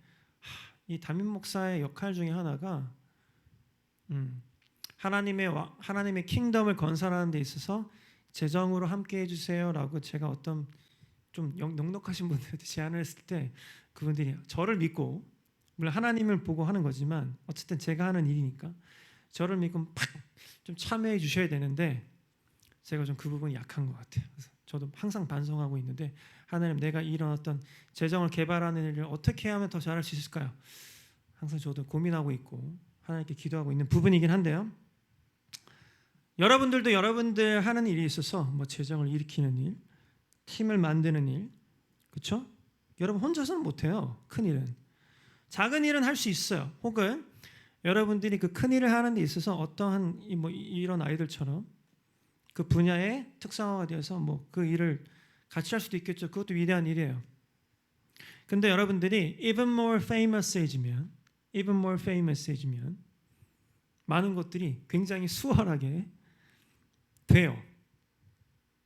이 담임 목사의 역할 중에 하나가 하나님의 킹덤을 건설하는 데 있어서 재정으로 함께 해주세요라고 제가 어떤 좀 넉넉하신 분들한테 제안을 했을 때 그분들이 저를 믿고 물론 하나님을 보고 하는 거지만 어쨌든 제가 하는 일이니까 저를 믿고 좀 참여해 주셔야 되는데 제가 좀 그 부분이 약한 것 같아요. 그래서 저도 항상 반성하고 있는데 하나님 내가 이런 어떤 재정을 개발하는 일을 어떻게 하면 더 잘할 수 있을까요? 항상 저도 고민하고 있고 하나님께 기도하고 있는 부분이긴 한데요. 여러분들도 여러분들 하는 일이 있어서 재정을 일으키는 일, 팀을 만드는 일, 그렇죠? 여러분 혼자서는 못해요. 큰 일은. 작은 일은 할 수 있어요. 혹은 여러분들이 그 큰 일을 하는 데 있어서 어떠한 이런 아이들처럼 그 분야에 특성화가 되어서 그 일을 같이 할 수도 있겠죠. 그것도 위대한 일이에요. 근데 여러분들이 even more famous해지면 많은 것들이 굉장히 수월하게 돼요.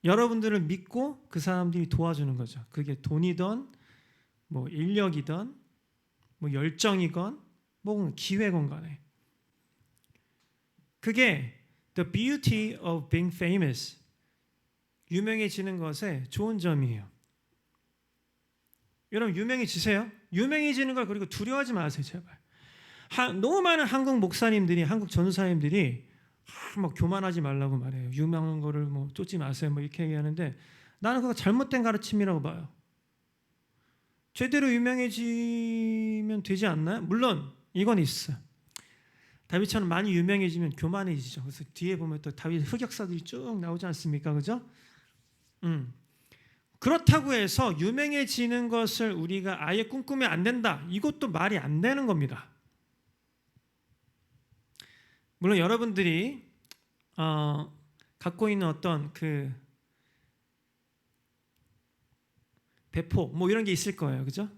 여러분들을 믿고 그 사람들이 도와주는 거죠. 그게 돈이든 인력이든 열정이건 기회건 간에 그게 the beauty of being famous 유명해지는 것의 좋은 점이에요. 여러분 유명해지세요. 유명해지는 걸 그리고 두려워하지 마세요. 제발. 너무 많은 한국 목사님들이 한국 전도사님들이 교만하지 말라고 말해요. 유명한 거를 쫓지 마세요. 이렇게 얘기하는데 나는 그거 잘못된 가르침이라고 봐요. 제대로 유명해지면 되지 않나요? 물론 이건 있어요. 다윗처럼 많이 유명해지면 교만해지죠. 그래서 뒤에 보면 또 다윗 흑역사들이 쭉 나오지 않습니까? 그죠? 그렇다고 해서 유명해지는 것을 우리가 아예 꿈꾸면 안 된다. 이것도 말이 안 되는 겁니다. 물론 여러분들이 갖고 있는 어떤 그 배포 이런 게 있을 거예요. 그죠?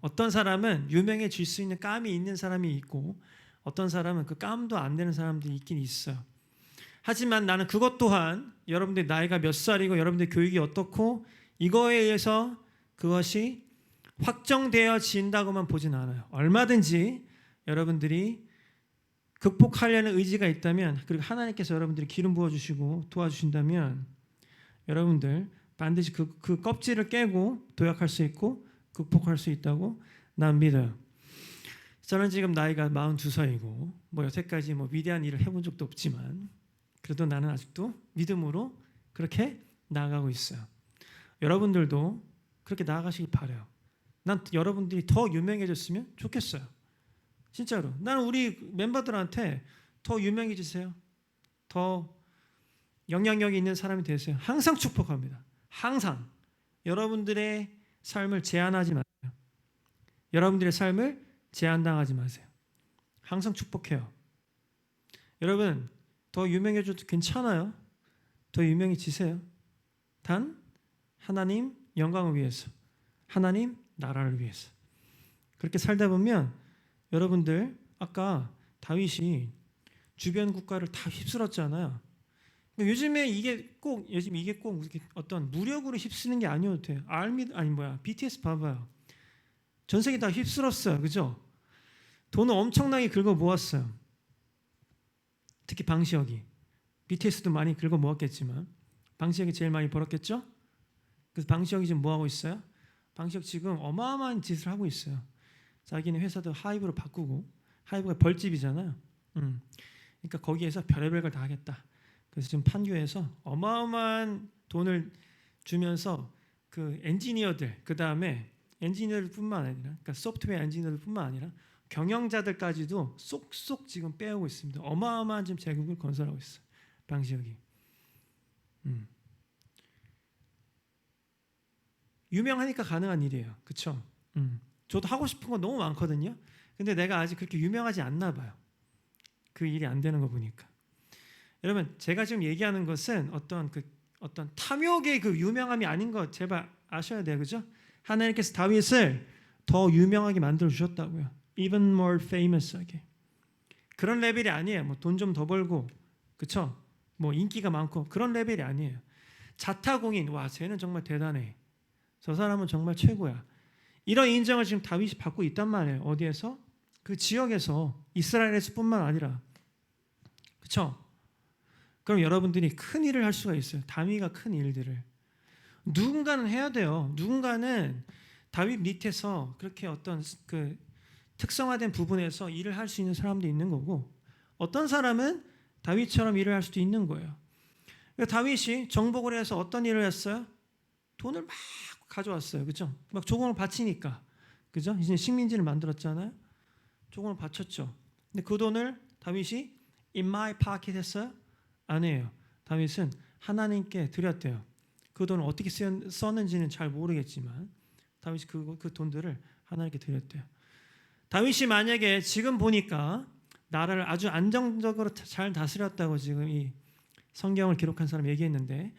어떤 사람은 유명해질 수 있는 깜이 있는 사람이 있고 어떤 사람은 그 깜도 안 되는 사람들이 있긴 있어요. 하지만 나는 그것 또한 여러분들 나이가 몇 살이고 여러분들 교육이 어떻고 이거에 의해서 그것이 확정되어진다고만 보진 않아요. 얼마든지 여러분들이 극복하려는 의지가 있다면 그리고 하나님께서 여러분들이 기름 부어주시고 도와주신다면 여러분들 반드시 그 껍질을 깨고 도약할 수 있고 극복할 수 있다고 난 믿어요. 저는 지금 나이가 42살이고 여태까지 위대한 일을 해본 적도 없지만 그래도 나는 아직도 믿음으로 그렇게 나아가고 있어요. 여러분들도 그렇게 나아가시길 바라요. 난 여러분들이 더 유명해졌으면 좋겠어요. 진짜로. 나는 우리 멤버들한테 더 유명해지세요. 더 영향력이 있는 사람이 되세요. 항상 축복합니다. 항상. 여러분들의 삶을 제한하지 마세요. 여러분들의 삶을 제한당하지 마세요. 항상 축복해요. 여러분 더 유명해져도 괜찮아요. 더 유명해지세요. 단 하나님 영광을 위해서, 하나님 나라를 위해서. 그렇게 살다 보면 여러분들 아까 다윗이 주변 국가를 다 휩쓸었잖아요. 요즘 이게 꼭 이렇게 어떤 무력으로 휩쓰는 게 아니어도 돼요. BTS 봐봐요. 전 세계 다 휩쓸었어요, 그죠? 돈을 엄청나게 긁어 모았어요. 특히 방시혁이. BTS도 많이 긁어 모았겠지만 방시혁이 제일 많이 벌었겠죠? 그래서 방시혁이 지금 뭐 하고 있어요? 방시혁 지금 어마어마한 짓을 하고 있어요. 자기는 회사도 하이브로 바꾸고, 하이브가 벌집이잖아요. 그러니까 거기에서 별의별 걸 다 하겠다. 그래서 지금 판교에서 어마어마한 돈을 주면서 그 엔지니어들, 그 다음에 엔지니어들뿐만 아니라, 그러니까 소프트웨어 엔지니어들뿐만 아니라 경영자들까지도 쏙쏙 지금 빼오고 있습니다. 어마어마한 지금 제국을 건설하고 있어요. 방시혁이. 유명하니까 가능한 일이에요. 그렇죠? 저도 하고 싶은 거 너무 많거든요. 근데 내가 아직 그렇게 유명하지 않나 봐요. 그 일이 안 되는 거 보니까. 여러분, 제가 지금 얘기하는 것은 어떤 탐욕의 그 유명함이 아닌 거 제발 아셔야 돼요. 그죠? 하나님께서 다윗을 더 유명하게 만들어 주셨다고요. Even more famous하게. 그런 레벨이 아니에요. 뭐 돈 좀 더 벌고, 그렇죠? 뭐 인기가 많고 그런 레벨이 아니에요. 자타공인, 와, 쟤는 정말 대단해. 저 사람은 정말 최고야. 이런 인정을 지금 다윗이 받고 있단 말이에요. 어디에서? 그 지역에서, 이스라엘에서뿐만 아니라. 그렇죠? 그럼 여러분들이 큰 일을 할 수가 있어요. 다윗이가 큰 일들을. 누군가는 해야 돼요. 누군가는 다윗 밑에서 그렇게 어떤 그 특성화된 부분에서 일을 할 수 있는 사람도 있는 거고, 어떤 사람은 다윗처럼 일을 할 수도 있는 거예요. 다윗이 정복을 해서 어떤 일을 했어요? 돈을 막 가져왔어요. 그죠? 막 조공을 바치니까. 그죠? 이제 식민지를 만들었잖아요. 조공을 바쳤죠. 근데 그 돈을 다윗이 in my pocket 했어요? 아니에요. 다윗은 하나님께 드렸대요. 그 돈을 어떻게 썼는지는 잘 모르겠지만 다윗이 그 돈들을 하나님께 드렸대요. 다윗이 만약에 지금 보니까 나라를 아주 안정적으로 잘 다스렸다고 지금 이 성경을 기록한 사람 얘기했는데,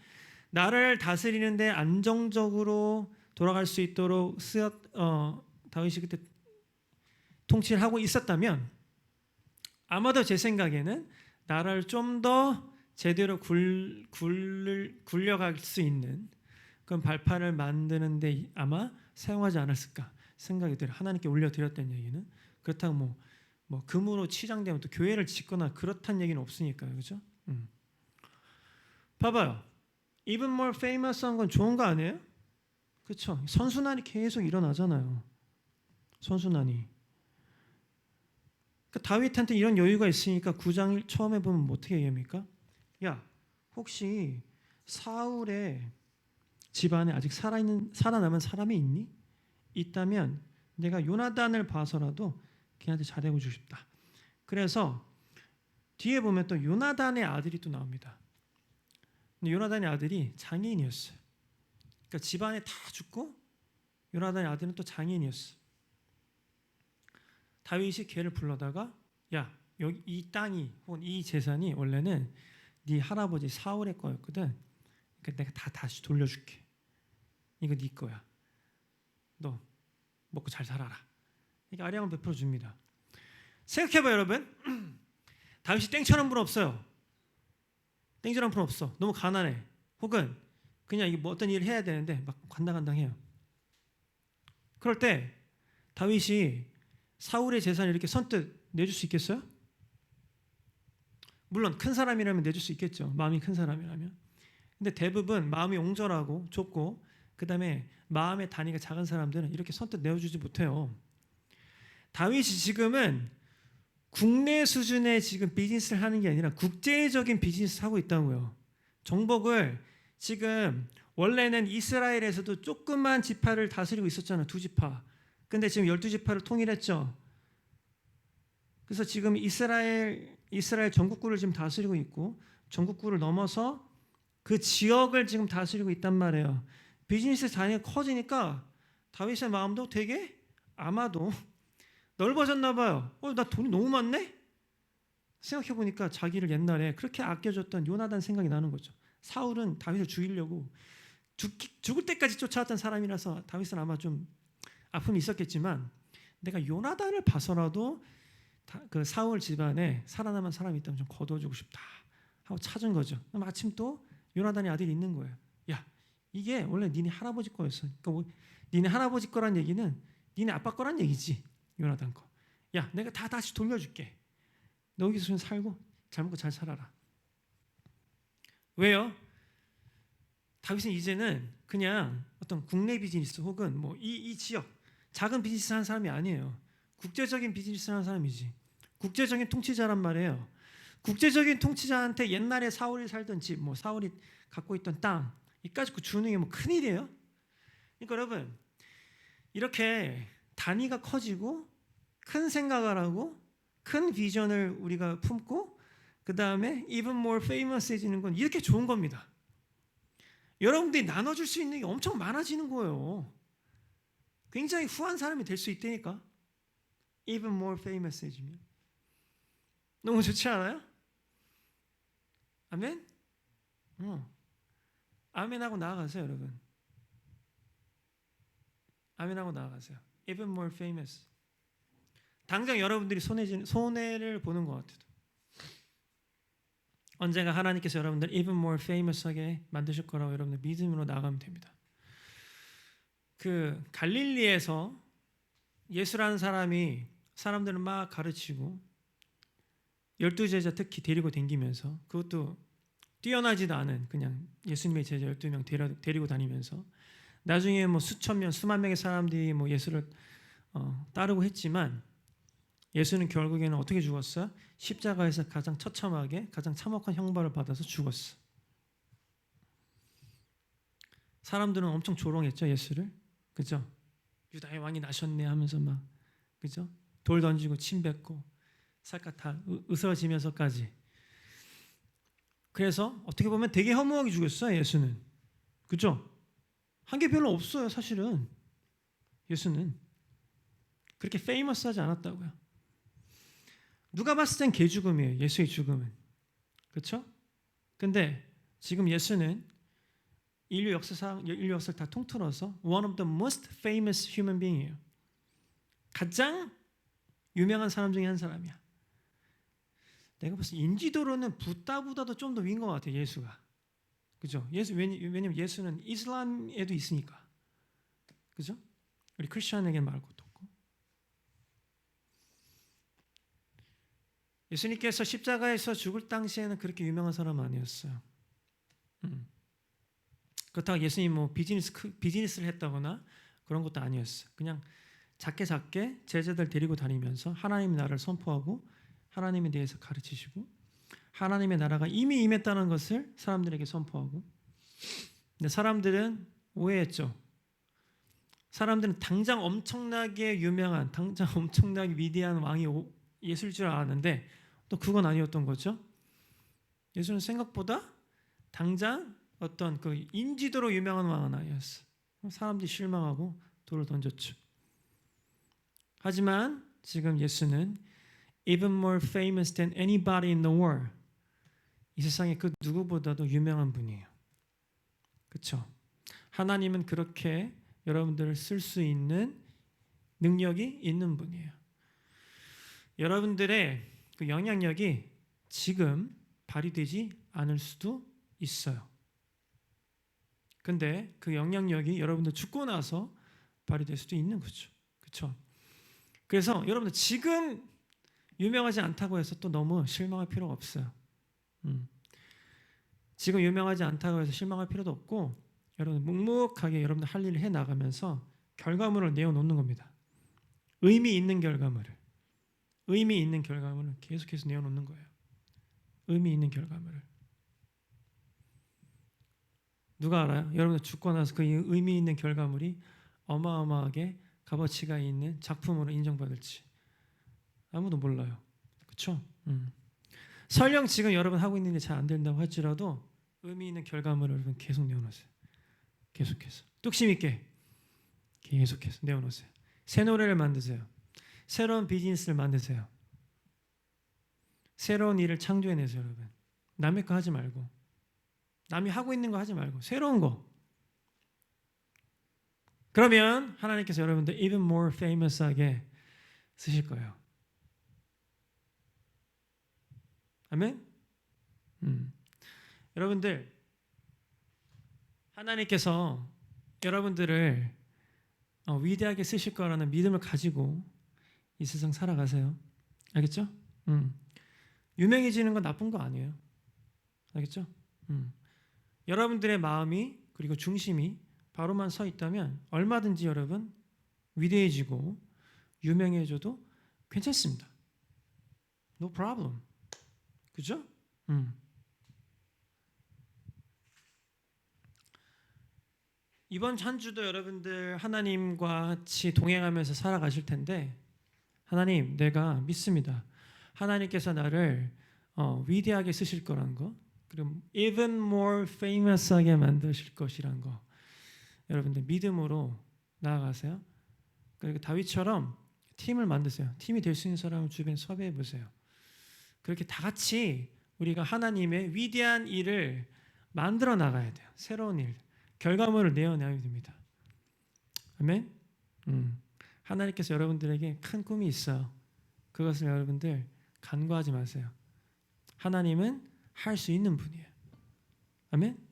나라를 다스리는데 안정적으로 돌아갈 수 있도록 다윗이 그때 통치를 하고 있었다면 아마도 제 생각에는 나라를 좀 더 제대로 굴려갈 수 있는 그런 발판을 만드는데 아마 사용하지 않았을까 생각이 들어요. 하나님께 올려드렸다는 얘기는. 그렇다고 뭐 금으로 치장되면 또 교회를 짓거나 그렇다는 얘기는 없으니까요. 그죠? 봐봐요. Even more famous한 건 좋은 거 아니에요? 그렇죠? 선순환이 계속 일어나잖아요. 선순환이. 그러니까 다윗한테 이런 여유가 있으니까 9장 처음에 보면 뭐 어떻게 얘기합니까? 야, 혹시 사울의 집안에 아직 살아남은 사람이 있니? 있다면 내가 요나단을 봐서라도 걔한테 잘해주고 싶다. 그래서 뒤에 보면 또 요나단의 아들이 또 나옵니다. 근데 요나단의 아들이 장애인이었어요. 그러니까 집안에 다 죽고 요나단의 아들은 또 장애인이었어요. 다윗이 걔를 불러다가, 야, 여기 이 땅이 혹은 이 재산이 원래는 네 할아버지 사울의 거였거든. 그러니까 내가 다 다시 돌려줄게. 이거 네 거야. 너 먹고 잘 살아라. 이게 아량을 베풀어 줍니다. 생각해봐요, 여러분. 다윗이 땡처럼 분 없어요. 땡처럼 분 없어. 너무 가난해. 혹은 그냥 이게 뭐 어떤 일을 해야 되는데 막 간당간당해요. 그럴 때 다윗이 사울의 재산을 이렇게 선뜻 내줄 수 있겠어요? 물론 큰 사람이라면 내줄 수 있겠죠. 마음이 큰 사람이라면. 근데 대부분 마음이 옹졸하고 좁고 그다음에 마음의 단위가 작은 사람들은 이렇게 선뜻 내어주지 못해요. 다윗이 지금은 국내 수준의 지금 비즈니스를 하는 게 아니라 국제적인 비즈니스를 하고 있다고요. 정복을 지금 원래는 이스라엘에서도 조그만 지파를 다스리고 있었잖아요. 2지파. 근데 지금 12지파를 통일했죠. 그래서 지금 이스라엘 전국구를 지금 다스리고 있고 전국구를 넘어서 그 지역을 지금 다스리고 있단 말이에요. 비즈니스 단위가 커지니까 다윗의 마음도 되게 아마도 넓어졌나 봐요. 나 돈이 너무 많네? 생각해보니까 자기를 옛날에 그렇게 아껴줬던 요나단 생각이 나는 거죠. 사울은 다윗을 죽이려고 죽을 때까지 쫓아왔던 사람이라서 다윗은 아마 좀 아픔이 있었겠지만 내가 요나단을 봐서라도 그 사울 집안에 살아남은 사람이 있다면 좀 거둬주고 싶다 하고 찾은 거죠. 마침 또 요나단의 아들이 있는 거예요. 야, 이게 원래 니네 할아버지 거였어. 그러니까 뭐 니네 할아버지 거란 얘기는 니네 아빠 거란 얘기지. 요나단 거. 야, 내가 다시 돌려줄게. 너 여기서 좀 살고 잘 먹고 잘 살아라. 왜요? 다윗은 이제는 그냥 어떤 국내 비즈니스 혹은 뭐 이 지역 작은 비즈니스 하는 사람이 아니에요. 국제적인 비즈니스 하는 사람이지. 국제적인 통치자란 말이에요. 국제적인 통치자한테 옛날에 사울이 살던 집, 뭐 사울이 갖고 있던 땅 이까지 주는 게 뭐 큰일이에요. 그러니까 여러분 이렇게 단위가 커지고 큰 생각을 하고 큰 비전을 우리가 품고 그 다음에 even more famous해지는 건 이렇게 좋은 겁니다. 여러분들이 나눠줄 수 있는 게 엄청 많아지는 거예요. 굉장히 후한 사람이 될 수 있다니까. even more famous해지면 너무 좋지 않아요? 아멘? 아멘하고 나아가세요, 여러분. 아멘하고 나아가세요. even more famous. 당장 여러분들이 손해를 보는 것 같아도 언젠가 하나님께서 여러분들 even more famous하게 만드실 거라고 여러분들 믿음으로 나아가면 됩니다. 그 갈릴리에서 예수라는 사람이 사람들을 막 가르치고 12제자 특히 데리고 다니면서 그것도 뛰어나지도 않은 그냥 예수님의 제자 12명 데리고 다니면서 나중에 뭐 수천 명, 수만 명의 사람들이 뭐 예수를 따르고 했지만 예수는 결국에는 어떻게 죽었어요? 십자가에서 가장 처참하게 가장 참혹한 형벌을 받아서 죽었어. 사람들은 엄청 조롱했죠, 예수를. 그죠? 유다의 왕이 나셨네 하면서 막 그죠? 돌 던지고 침 뱉고 살갗 다 으스러지면서까지. 그래서 어떻게 보면 되게 허무하게 죽였어요, 예수는. 그죠? 한 게 별로 없어요, 사실은. 예수는 그렇게 페이머스하지 않았다고요. 누가 봤을 땐 개죽음이에요, 예수의 죽음은. 그렇죠? 근데 지금 예수는 인류 역사를 다 통틀어서 one of the most famous human being이에요. 가장 유명한 사람 중에 한 사람이야. 내가 봤을 때 인지도로는 부다보다도 좀 더 위인 것 같아요, 예수가. 그죠? 왜냐면 예수는 이슬람에도 있으니까. 그죠? 우리 크리스천에게 말할 것도 없고. 예수님께서 십자가에서 죽을 당시에는 그렇게 유명한 사람 아니었어요. 그렇다고 예수님 뭐 비즈니스를 했다거나 그런 것도 아니었어요. 그냥 작게 제자들 데리고 다니면서 하나님의 나라를 선포하고 하나님에 대해서 가르치시고 하나님의 나라가 이미 임했다는 것을 사람들에게 선포하고. 근데 사람들은 오해했죠. 사람들은 당장 엄청나게 유명한, 당장 엄청나게 위대한 왕이 예수일 줄 알았는데 또 그건 아니었던 거죠. 예수는 생각보다 당장 어떤 그 인지도로 유명한 왕은 아니었어. 사람들이 실망하고 돌을 던졌죠. 하지만 지금 예수는 even more famous than anybody in the world. 이 세상에 그 누구보다도 유명한 분이에요. 그렇죠? 하나님은 그렇게 여러분들을 쓸 수 있는 능력이 있는 분이에요. 여러분들의 그 영향력이 지금 발휘되지 않을 수도 있어요. 근데 그 영향력이 여러분들 죽고 나서 발휘될 수도 있는 거죠. 그렇죠? 그래서 여러분들 지금 유명하지 않다고 해서 또 너무 실망할 필요가 없어요. 지금 유명하지 않다고 해서 실망할 필요도 없고 여러분 묵묵하게 여러분들 할 일을 해나가면서 결과물을 내어놓는 겁니다. 의미 있는 결과물을 계속해서 내어놓는 거예요. 의미 있는 결과물을. 누가 알아요? 여러분들 죽고 나서 그 의미 있는 결과물이 어마어마하게 값어치가 있는 작품으로 인정받을지 아무도 몰라요. 그렇죠? 설령 지금 여러분 하고 있는 게 잘 안 된다고 할지라도 의미 있는 결과물을 여러분 계속 내어놓으세요. 계속해서 뚝심 있게 계속해서 내어놓으세요. 새 노래를 만드세요. 새로운 비즈니스를 만드세요. 새로운 일을 창조해내세요, 여러분. 남의 거 하지 말고 남이 하고 있는 거 하지 말고 새로운 거 그러면 하나님께서 여러분들 even more famous하게 쓰실 거예요. 아멘? 여러분들 하나님께서 여러분들을 위대하게 쓰실 거라는 믿음을 가지고 이 세상 살아가세요. 알겠죠? 유명해지는 건 나쁜 거 아니에요. 알겠죠? 여러분들의 마음이 그리고 중심이 바로만 서 있다면 얼마든지 여러분 위대해지고 유명해져도 괜찮습니다. No problem. 그죠? 이번 한 주도 여러분들 하나님과 같이 동행하면서 살아가실 텐데 하나님 내가 믿습니다. 하나님께서 나를 위대하게 쓰실 거라는 거 그리고 even more famous하게 만드실 것이라는 거 여러분들 믿음으로 나아가세요. 그리고 다윗처럼 팀을 만드세요. 팀이 될 수 있는 사람을 주변에 섭외해 보세요. 그렇게 다 같이 우리가 하나님의 위대한 일을 만들어 나가야 돼요. 새로운 일, 결과물을 내어내야 됩니다. 아멘. 하나님께서 여러분들에게 큰 꿈이 있어요. 그것을 여러분들 간과하지 마세요. 하나님은 할 수 있는 분이에요. 아멘.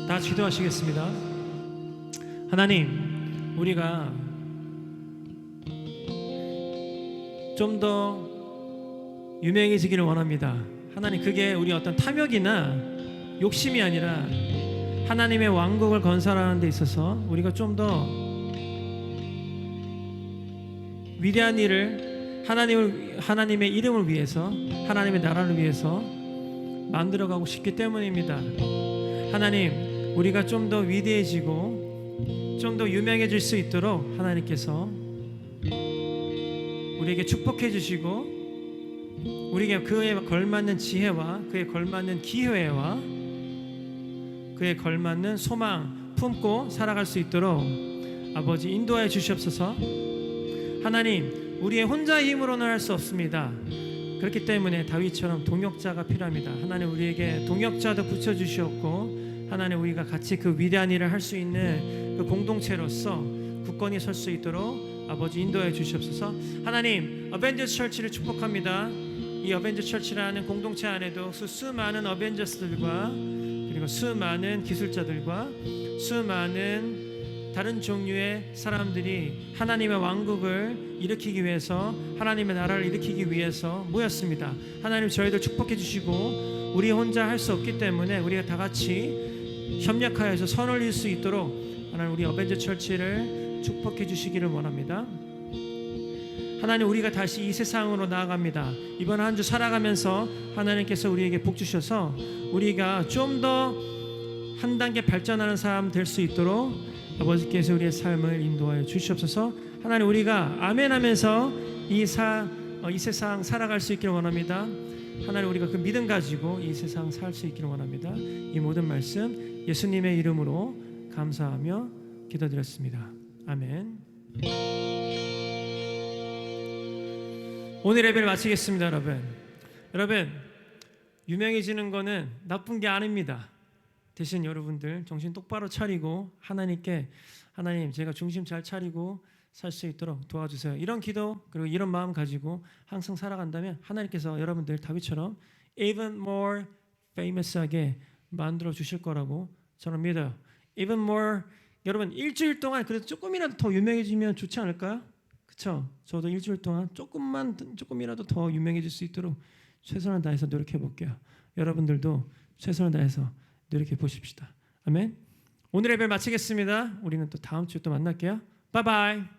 다 기도하시겠습니다. 하나님, 우리가 좀 더 유명해지기를 원합니다. 하나님, 그게 우리 어떤 탐욕이나 욕심이 아니라 하나님의 왕국을 건설하는 데 있어서 우리가 좀 더 위대한 일을 하나님의 이름을 위해서 하나님의 나라를 위해서 만들어가고 싶기 때문입니다. 하나님, 우리가 좀 더 위대해지고 좀 더 유명해질 수 있도록 하나님께서 우리에게 축복해 주시고 우리에게 그에 걸맞는 지혜와 그에 걸맞는 기회와 그에 걸맞는 소망 품고 살아갈 수 있도록 아버지 인도하여 주시옵소서. 하나님, 우리의 혼자의 힘으로는 할 수 없습니다. 그렇기 때문에 다윗처럼 동역자가 필요합니다. 하나님, 우리에게 동역자도 붙여주시옵고 하나님, 우리가 같이 그 위대한 일을 할 수 있는 그 공동체로서 굳건히 설 수 있도록 아버지 인도해 주시옵소서. 하나님, 어벤져스 처치를 축복합니다. 이 어벤져스 처치라는 공동체 안에도 수많은 어벤져스들과 그리고 수많은 기술자들과 수많은 다른 종류의 사람들이 하나님의 왕국을 일으키기 위해서 하나님의 나라를 일으키기 위해서 모였습니다. 하나님, 저희들 축복해 주시고 우리 혼자 할 수 없기 때문에 우리가 다 같이 협력하여서 선을 이룰 수 있도록 하나님, 우리 어벤져 처치를 축복해 주시기를 원합니다. 하나님, 우리가 다시 이 세상으로 나아갑니다. 이번 한 주 살아가면서 하나님께서 우리에게 복 주셔서 우리가 좀 더 한 단계 발전하는 사람 될 수 있도록 아버지께서 우리의 삶을 인도하여 주시옵소서. 하나님, 우리가 아멘 하면서 이 세상 살아갈 수 있기를 원합니다. 하나님, 우리가 그 믿음 가지고 이 세상 살 수 있기를 원합니다. 이 모든 말씀 예수님의 이름으로 감사하며 기도드렸습니다. 아멘. 오늘 예배를 마치겠습니다. 여러분 유명해지는 거는 나쁜 게 아닙니다. 대신 여러분들 정신 똑바로 차리고 하나님께 하나님, 제가 중심 잘 차리고 살 수 있도록 도와주세요. 이런 기도 그리고 이런 마음 가지고 항상 살아간다면 하나님께서 여러분들 다윗처럼 even more famous하게 만들어 주실 거라고 저는 믿어요. even more, 여러분 일주일 동안 그래도 조금이라도 더 유명해지면 좋지 않을까요? 그렇죠? 저도 일주일 동안 조금이라도 더 유명해질 수 있도록 최선을 다해서 노력해 볼게요. 여러분들도 최선을 다해서 노력해 보십시다. 아멘. 오늘 예배 마치겠습니다. 우리는 또 다음 주에 또 만날게요. 바이바이.